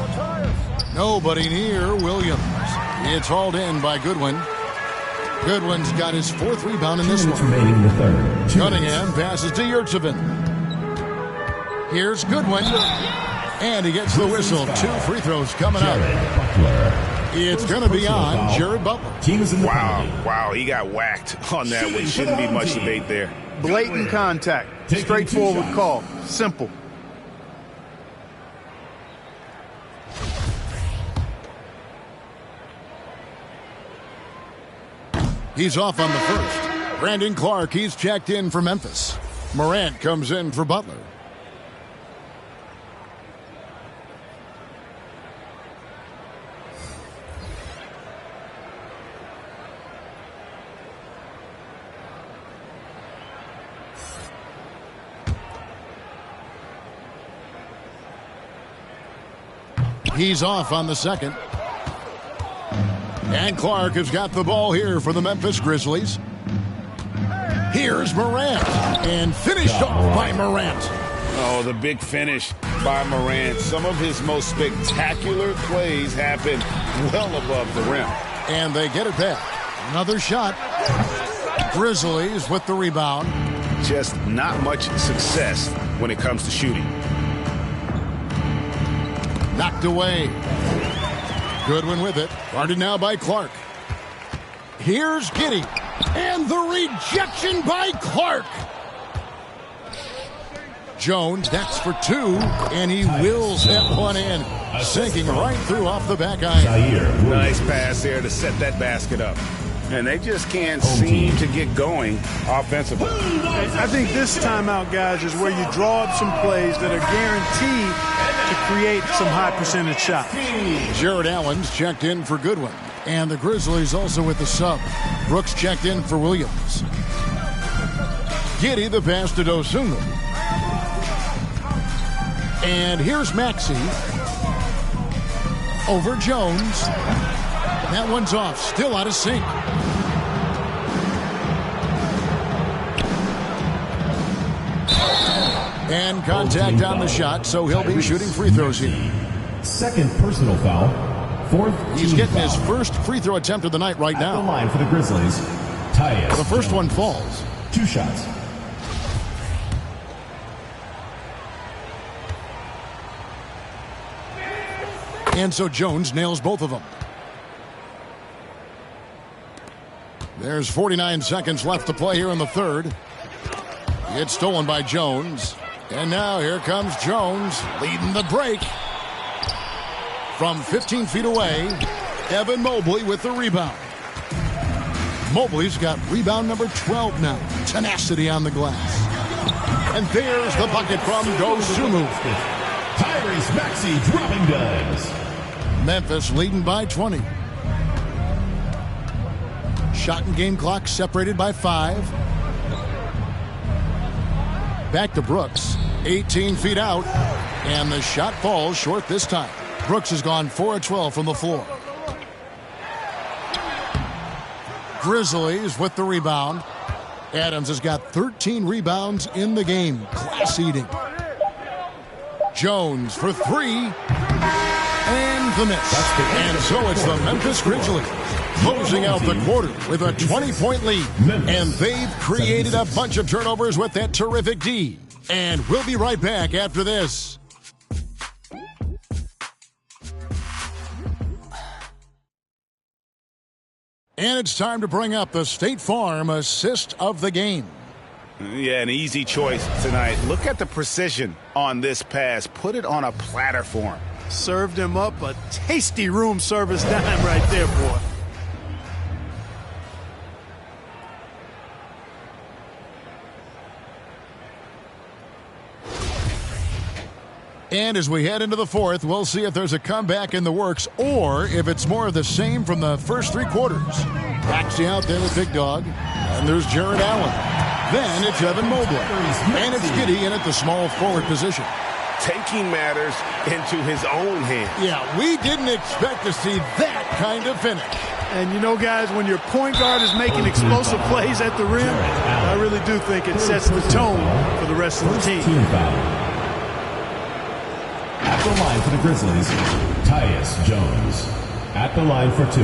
Nobody near Williams. It's hauled in by Goodwin. Goodwin's got his 4th rebound in this one. Remaining in the third. Cunningham passes to Yurtsevin. Here's Goodwin. And he gets the whistle. 2 free throws coming up. It's going to be on Jared Butler. Wow, he got whacked on that one. Shouldn't be much debate there. Blatant contact. Straightforward call. Simple. He's off on the first. Brandon Clark, he's checked in for Memphis. Morant comes in for Butler. He's off on the second. And Clark has got the ball here for the Memphis Grizzlies. Here's Morant. And finished off by Morant. Oh, the big finish by Morant. Some of his most spectacular plays happen well above the rim. And they get it back. Another shot. Grizzlies with the rebound. Just not much success when it comes to shooting. Knocked away. Goodwin with it. Guarded now by Clark. Here's Giddey. And the rejection by Clark. Jones, that's for 2. And he wills that one in. Sinking right through off the back iron. Nice pass there to set that basket up. And they just can't seem to get going offensively. I think this timeout, guys, is where you draw up some plays that are guaranteed to create some high percentage shots. Jared Allen's checked in for Goodwin. And the Grizzlies also with the sub. Brooks checked in for Williams. Giddey the pass to Dosunmu. And here's Maxey. Over Jones. That one's off. Still out of sync. And contact on the shot, so he'll be shooting free throws here. Second personal foul. Fourth He's getting his foul. first free throw attempt of the night right At now. the line for the Grizzlies, Tyus. The first one falls. 2 shots. And so Jones nails both of them. There's 49 seconds left to play here in the third. It's stolen by Jones. And now here comes Jones leading the break. From 15 feet away, Evan Mobley with the rebound. Mobley's got rebound number 12 now. Tenacity on the glass. And there's the bucket from Dosunmu. Tyrese Maxey dropping dimes. Memphis leading by 20. Shot and game clock separated by 5. Back to Brooks. 18 feet out. And the shot falls short this time. Brooks has gone 4 of 12 from the floor. Grizzlies with the rebound. Adams has got 13 rebounds in the game. Class eating. Jones for 3. And the miss. And so it's the Memphis Grizzlies closing out the quarter with a 20-point lead. And they've created a bunch of turnovers with that terrific D. And we'll be right back after this. And it's time to bring up the State Farm assist of the game. Yeah, an easy choice tonight. Look at the precision on this pass. Put it on a platter for him. Served him up a tasty room service dime right there, boy. And as we head into the fourth, we'll see if there's a comeback in the works or if it's more of the same from the first 3 quarters. Maxey out there with Big Dog. And there's Jared Allen. Then it's Evan Mobley. And it's Giddey in at the small forward position. Taking matters into his own hands. Yeah, we didn't expect to see that kind of finish. And you know, guys, when your point guard is making explosive plays at the rim, I really do think it sets the tone for the rest of the team. At the line for the Grizzlies, Tyus Jones. At the line for 2.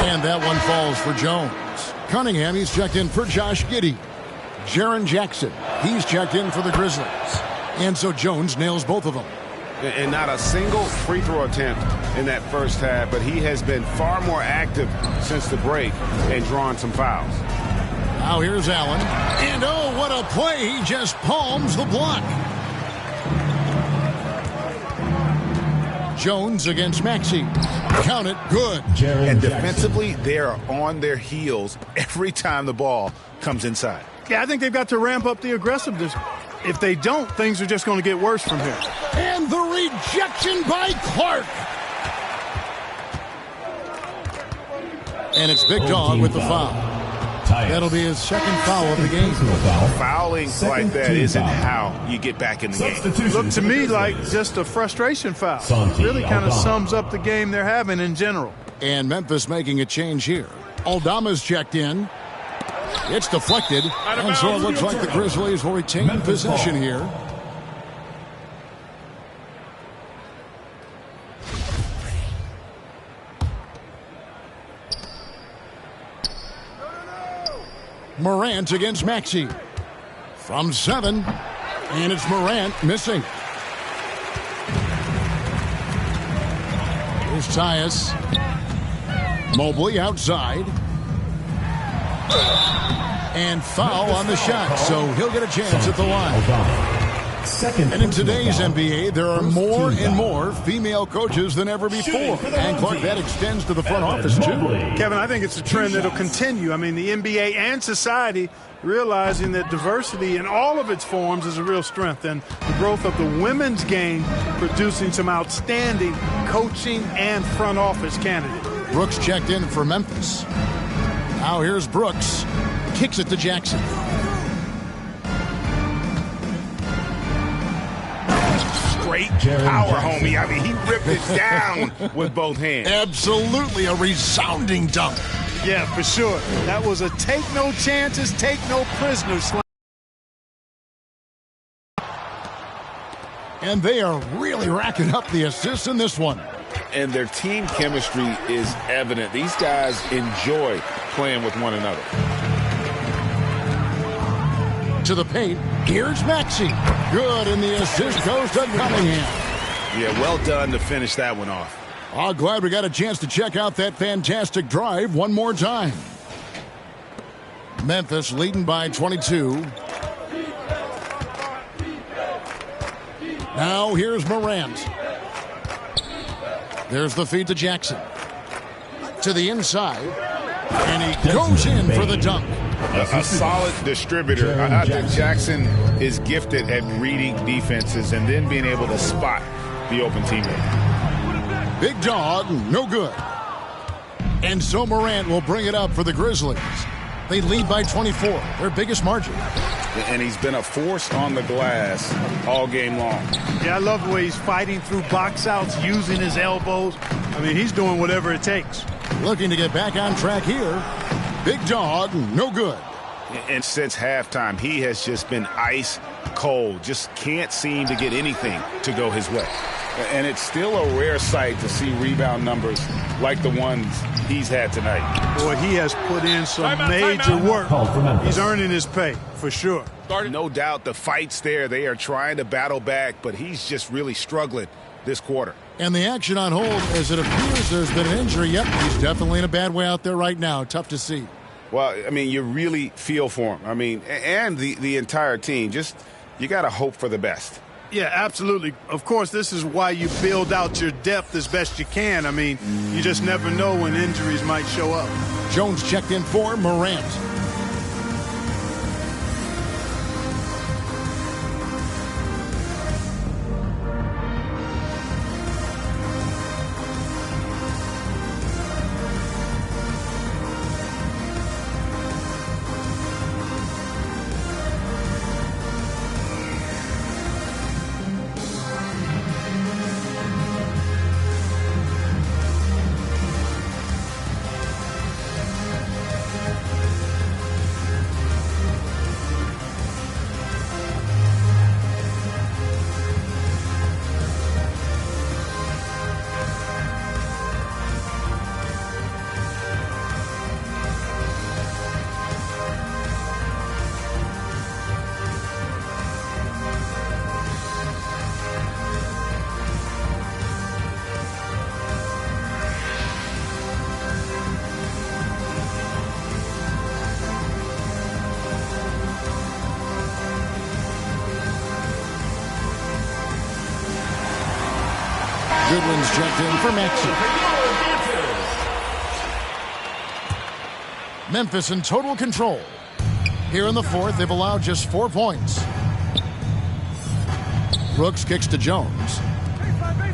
And that one falls for Jones. Cunningham, he's checked in for Josh Giddey. Jaren Jackson, he's checked in for the Grizzlies. And so Jones nails both of them. And not a single free throw attempt in that first half, but he has been far more active since the break and drawn some fouls. Now here's Allen. And oh, what a play. He just palms the block. Jones against Maxey. Count it. Good. And defensively, they are on their heels every time the ball comes inside. Yeah, I think they've got to ramp up the aggressiveness. If they don't, things are just going to get worse from here. And the rejection by Clark. And it's Big Dog with the foul. That'll be his second foul of the game. Fouling like that isn't how you get back in the game. Looked to me like just a frustration foul. Really kind of sums up the game they're having in general. And Memphis making a change here. Aldama's checked in. It's deflected, and so it looks like the Grizzlies will retain possession here. Morant against Maxey. From 7, and it's Morant missing. Here's Tyus. Mobley outside. And foul on the shot, so he'll get a chance at the line. And in today's NBA, there are more and more female coaches than ever before. And, Clark, that extends to the front office, too. Kevin, I think it's a trend that will continue. I mean, the NBA and society realizing that diversity in all of its forms is a real strength. And the growth of the women's game producing some outstanding coaching and front office candidates. Brooks checked in for Memphis. Now here's Brooks. Kicks it to Jackson. Great power, homie. I mean, he ripped it down with both hands. Absolutely a resounding dunk. Yeah, for sure. That was a take no chances, take no prisoners slam. And they are really racking up the assists in this one. And their team chemistry is evident. These guys enjoy playing with one another. To the paint, here's Maxey. Good, and the assist goes to Cunningham. Yeah, well done to finish that one off. Oh, glad we got a chance to check out that fantastic drive one more time. Memphis leading by 22. Now here's Morant. There's the feed to Jackson. To the inside. And he goes in for the dunk. A solid distributor. I think Jackson is gifted at reading defenses and then being able to spot the open teammate. Big dog, no good. And so Morant will bring it up for the Grizzlies. They lead by 24, their biggest margin. And he's been a force on the glass all game long. Yeah, I love the way he's fighting through box outs, using his elbows. I mean, he's doing whatever it takes. Looking to get back on track here. Big dog, no good. And since halftime, he has just been ice cold. Just can't seem to get anything to go his way. And it's still a rare sight to see rebound numbers like the ones he's had tonight. Boy, he has put in some major work. He's earning his pay, for sure. No doubt the fight's there. They are trying to battle back, but he's just really struggling this quarter. And the action on hold, as it appears there's been an injury. Yep, he's definitely in a bad way out there right now. Tough to see. Well, I mean, you really feel for him. I mean, and the entire team. Just, you got to hope for the best. Yeah, absolutely. Of course, this is why you build out your depth as best you can. I mean, you just never know when injuries might show up. Jones checked in for Morant. Goodwin's checked in for Maxey. Memphis in total control. Here in the fourth, they've allowed just 4 points. Brooks kicks to Jones.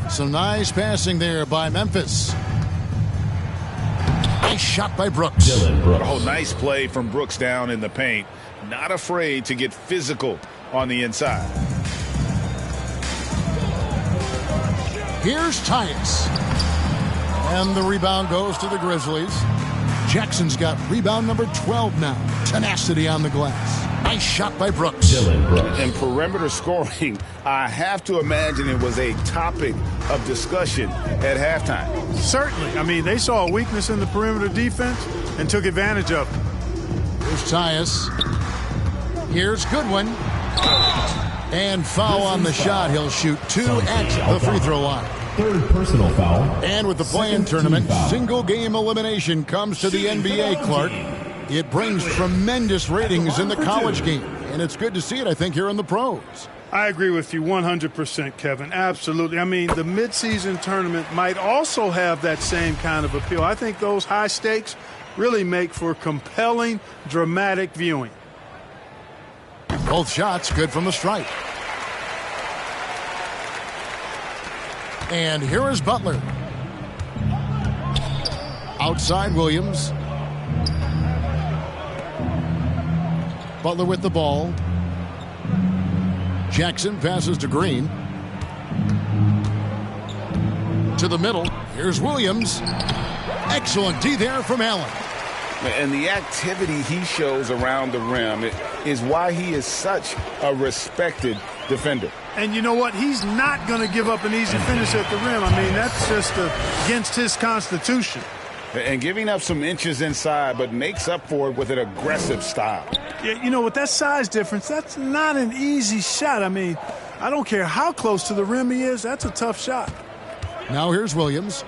Some nice passing there by Memphis. Nice shot by Brooks. Oh, nice play from Brooks down in the paint. Not afraid to get physical on the inside. Here's Tatus. And the rebound goes to the Grizzlies. Jackson's got rebound number 12 now. Tenacity on the glass. Nice shot by Brooks. And perimeter scoring, I have to imagine it was a topic of discussion at halftime. Certainly. I mean, they saw a weakness in the perimeter defense and took advantage of it. Here's Tatus. Here's Goodwin. And foul on the shot. He'll shoot 2 at the free throw line. Third personal foul. And with the play-in tournament, single game elimination comes to the NBA, Clark. It brings tremendous ratings in the college game. And it's good to see it, I think, here in the pros. I agree with you 100%, Kevin. Absolutely. I mean, the midseason tournament might also have that same kind of appeal. I think those high stakes really make for compelling, dramatic viewing. Both shots good from the stripe. And here is Butler. Outside Williams. Butler with the ball. Jackson passes to Green. To the middle. Here's Williams. Excellent D there from Allen. And the activity he shows around the rim is why he is such a respected defender. And you know what? He's not going to give up an easy finish at the rim. I mean, that's just against his constitution. And giving up some inches inside, but makes up for it with an aggressive style. Yeah, you know, with that size difference, that's not an easy shot. I mean, I don't care how close to the rim he is. That's a tough shot. Now here's Williams.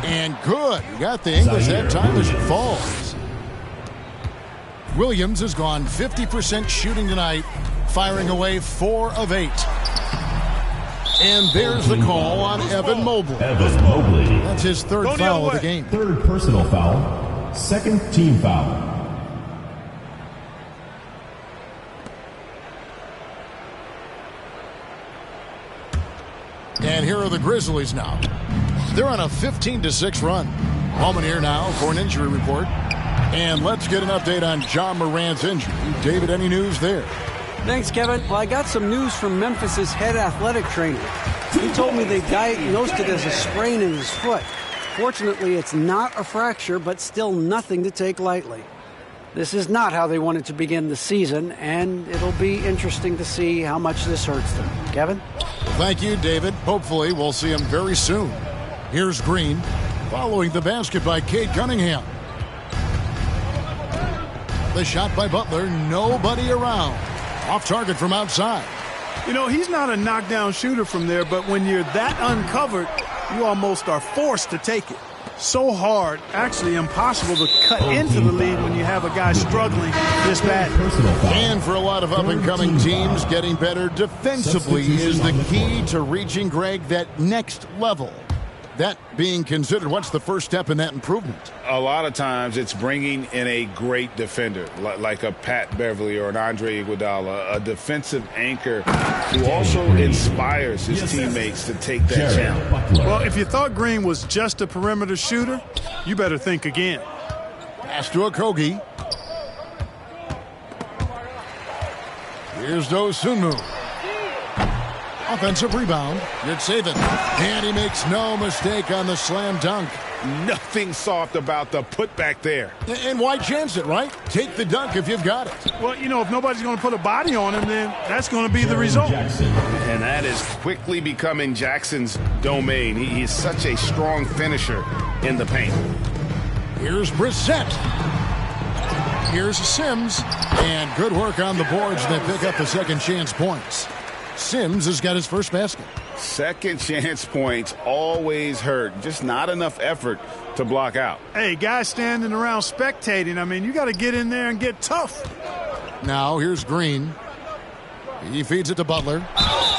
And good. He got the English that time as it falls. Williams has gone 50% shooting tonight, firing away 4 of 8. And there's the call on Evan Mobley. Evan Mobley. That's his 3rd foul of the game. 3rd personal foul. 2nd team foul. And here are the Grizzlies now. They're on a 15-6 run. Moment here now for an injury report. And let's get an update on John Morant's injury. David, any news there? Thanks, Kevin. Well, I got some news from Memphis' head athletic trainer. He told me they diagnosed it as a sprain in his foot. Fortunately, it's not a fracture, but still nothing to take lightly. This is not how they wanted to begin the season, and it'll be interesting to see how much this hurts them. Kevin? Thank you, David. Hopefully, we'll see him very soon. Here's Green, following the basket by Cade Cunningham. The shot by Butler, nobody around. Off target from outside. You know, he's not a knockdown shooter from there, but when you're that uncovered, you almost are forced to take it. So hard, actually impossible to cut into the lead when you have a guy struggling this bad. And for a lot of up-and-coming teams, getting better defensively is the key to reaching, Greg, that next level. That being considered, what's the first step in that improvement? A lot of times it's bringing in a great defender, like a Pat Beverly or an Andre Iguodala, a defensive anchor who also inspires his teammates to take that challenge. Well, if you thought Green was just a perimeter shooter, you better think again. Pass to Okogie. Here's Dosunmu. Offensive rebound. Yurtseven. And he makes no mistake on the slam dunk. Nothing soft about the putback there. And why chance it, right? Take the dunk if you've got it. Well, you know, if nobody's going to put a body on him, then that's going to be the result. And that is quickly becoming Jackson's domain. He is such a strong finisher in the paint. Here's Brissett. Here's Sims. And good work on the boards. They pick up the second chance points. Sims has got his first basket. Second chance points always hurt. Just not enough effort to block out. Hey, guys standing around spectating. I mean, you got to get in there and get tough. Now here's Green. He feeds it to Butler.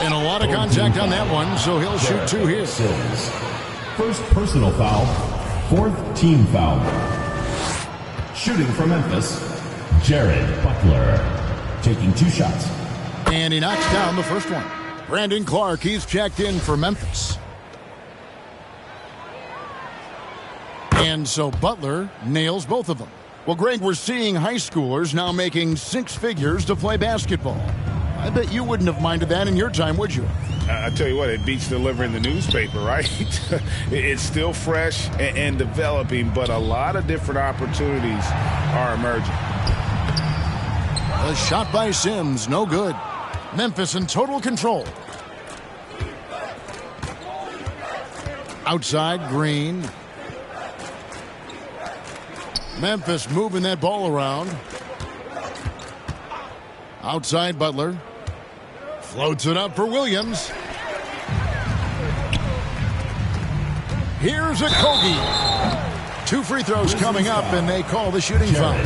And a lot of contact on that one, so he'll shoot 2 here. First personal foul. 4th team foul. Shooting for Memphis, Jared Butler. Taking 2 shots. And he knocks down the first one. Brandon Clark, he's checked in for Memphis. And so Butler nails both of them. Well, Greg, we're seeing high schoolers now making 6 figures to play basketball. I bet you wouldn't have minded that in your time, would you? I tell you what, it beats delivering the newspaper, right? It's still fresh and developing, but a lot of different opportunities are emerging. A shot by Sims, no good. Memphis in total control. Outside, Green. Memphis moving that ball around. Outside, Butler. Floats it up for Williams. Here's Okogie. 2 free throws coming up, and they call the shooting foul.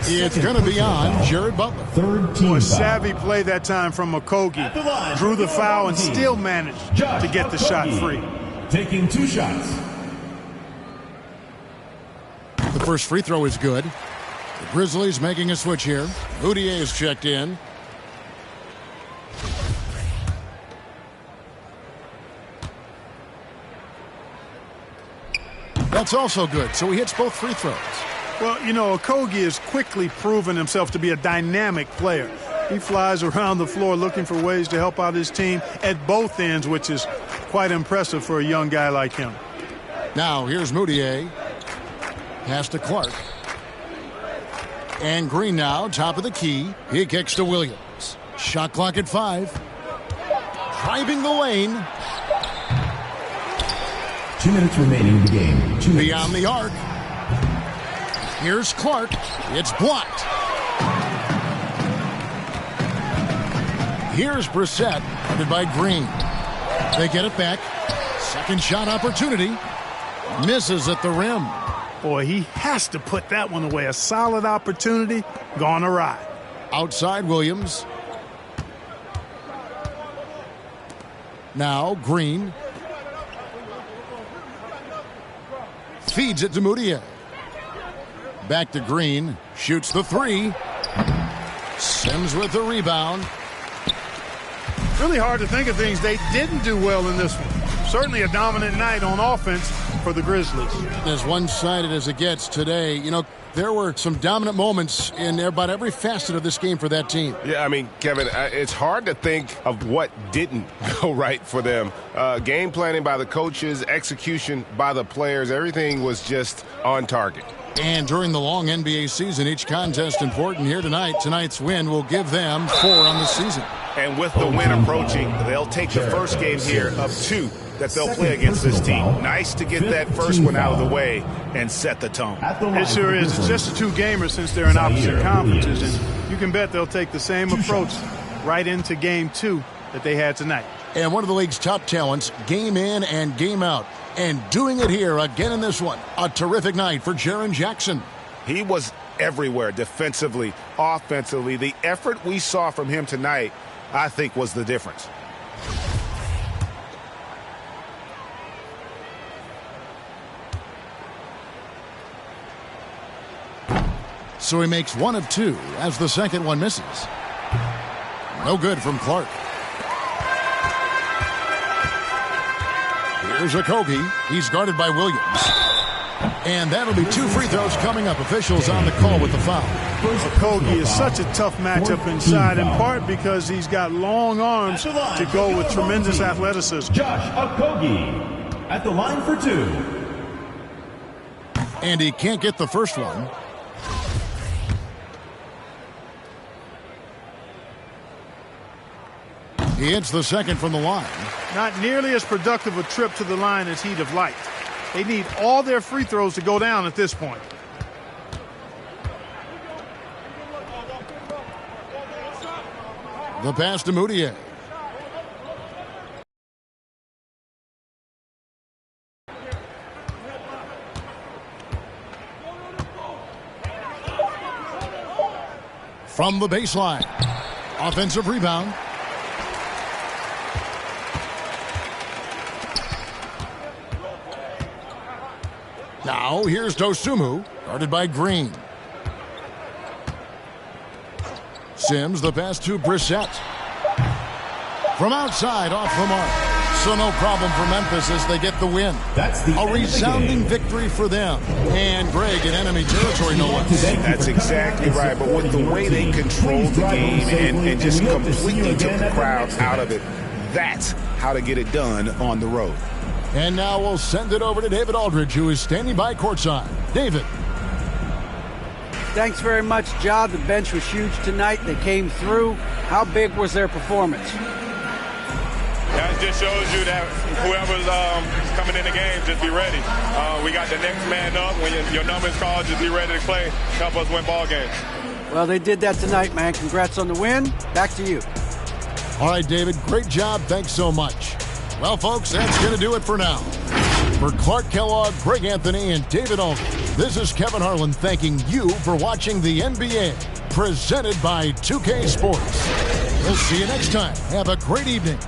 It's going to be on Jared Butler. 3rd team foul. Savvy play that time from Okogie. Drew the foul and still managed to get the shot free. Taking 2 shots. The first free throw is good. The Grizzlies making a switch here. Houtier is checked in. That's also good, so he hits both free throws. Well, you know, Okogie has quickly proven himself to be a dynamic player. He flies around the floor looking for ways to help out his team at both ends, which is quite impressive for a young guy like him. Now here's Moutier. Pass to Clark. And Green now, top of the key. He kicks to Williams. Shot clock at 5. Driving the lane. 2 minutes remaining in the game. Beyond the arc. Here's Clark. It's blocked. Here's Brissett, guarded by Green. They get it back. Second shot opportunity. Misses at the rim. Boy, he has to put that one away. A solid opportunity, gone awry. Outside Williams. Now Green. Feeds it to Moutier. Back to Green. Shoots the 3. Sims with the rebound. Really hard to think of things they didn't do well in this one. Certainly a dominant night on offense for the Grizzlies. As one-sided as it gets today, you know, there were some dominant moments in about every facet of this game for that team. Yeah, I mean, Kevin, it's hard to think of what didn't go right for them. Game planning by the coaches, execution by the players, everything was just on target. And during the long NBA season, each contest important. Here tonight. Tonight's win will give them 4 on the season. And with the win approaching, they'll take the first game here of 2 that they'll play against this team. Nice to get that first one out of the way and set the tone. It sure is. It's just a 2-gamer since they're in opposite conferences, and you can bet they'll take the same approach right into game 2 that they had tonight. And one of the league's top talents, game in and game out. And doing it here again in this one. A terrific night for Jaren Jackson. He was everywhere defensively, offensively. The effort we saw from him tonight, I think, was the difference. So he makes 1 of 2 as the second one misses. No good from Clark. Here's Okogie. He's guarded by Williams. And that'll be 2 free throws coming up. Officials on the call with the foul. Okogie is such a tough matchup inside, in part because he's got long arms to go with tremendous athleticism. Josh Okogie at the line for 2. And he can't get the first one. He hits the second from the line. Not nearly as productive a trip to the line as he'd have liked. They need all their free throws to go down at this point. The pass to Moutier. From the baseline. Offensive rebound. Now here's Dosunmu, guarded by Green. Sims, the pass to Brissett. From outside, off the mark. So no problem for Memphis as they get the win. A resounding victory for them. And Greg in enemy territory, no less. That's exactly right. But with the way they controlled the game and just completely took the crowd out of it, that's how to get it done on the road. And now we'll send it over to David Aldridge, who is standing by courtside. David. Thanks very much, Ja. The bench was huge tonight. They came through. How big was their performance? That just shows you that whoever's coming in the game, just be ready. We got the next man up. When your number's called, just be ready to play. Help us win ball games. Well, they did that tonight, man. Congrats on the win. Back to you. All right, David. Great job. Thanks so much. Well, folks, that's going to do it for now. For Clark Kellogg, Greg Anthony, and David Aldridge, this is Kevin Harlan thanking you for watching the NBA, presented by 2K Sports. We'll see you next time. Have a great evening.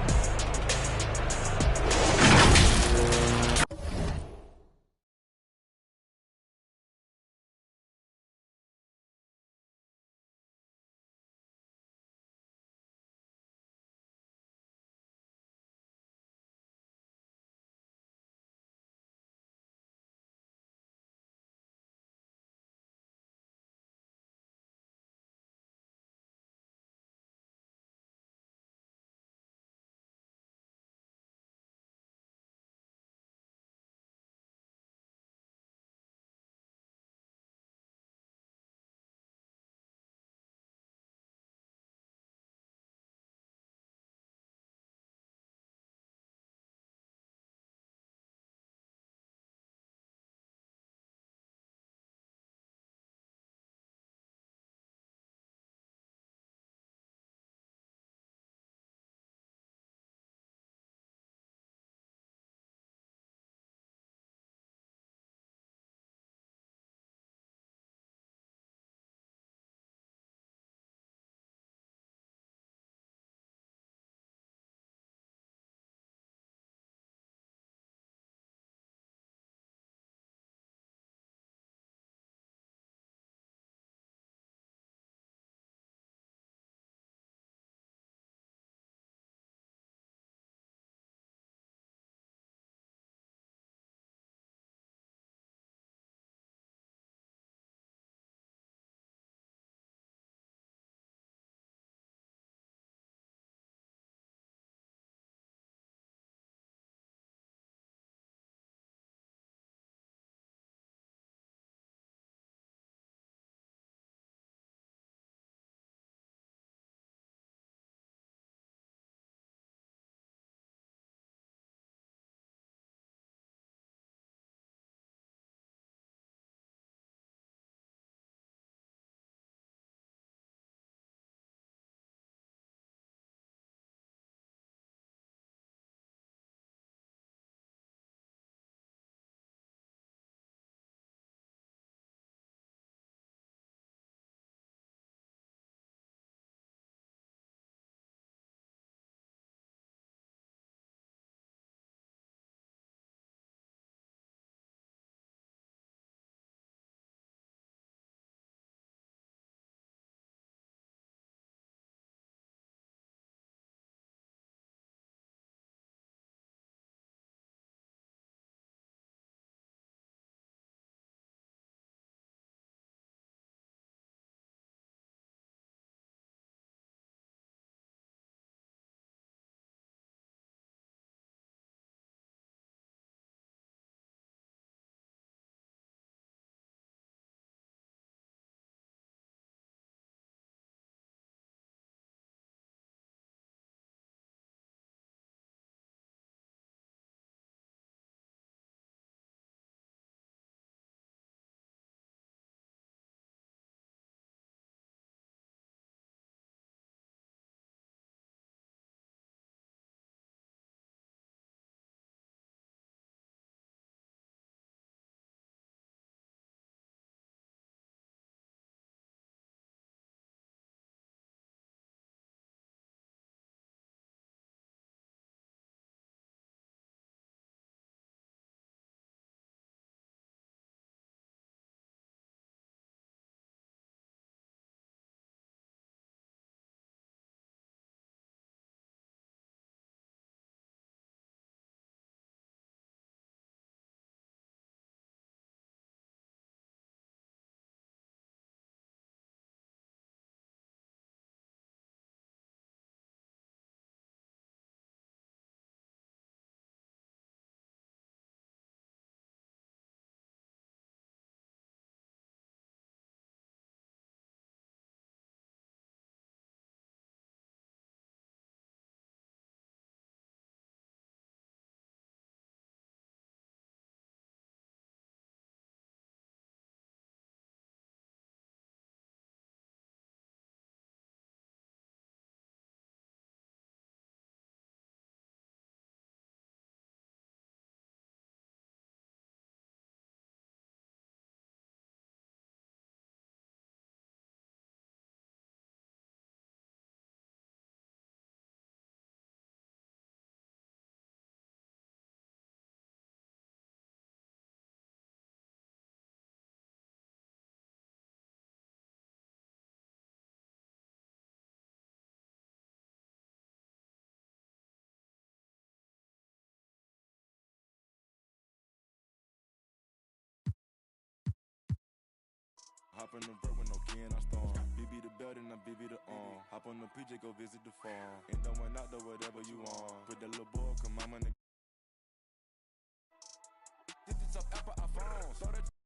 Hop in the vert with no key and I storm. BB the belt and I BB the arm. Hop on the PJ, go visit the farm. Ain't going out there, whatever you want. Put that little boy, come mama. Digits up Apple iPhones.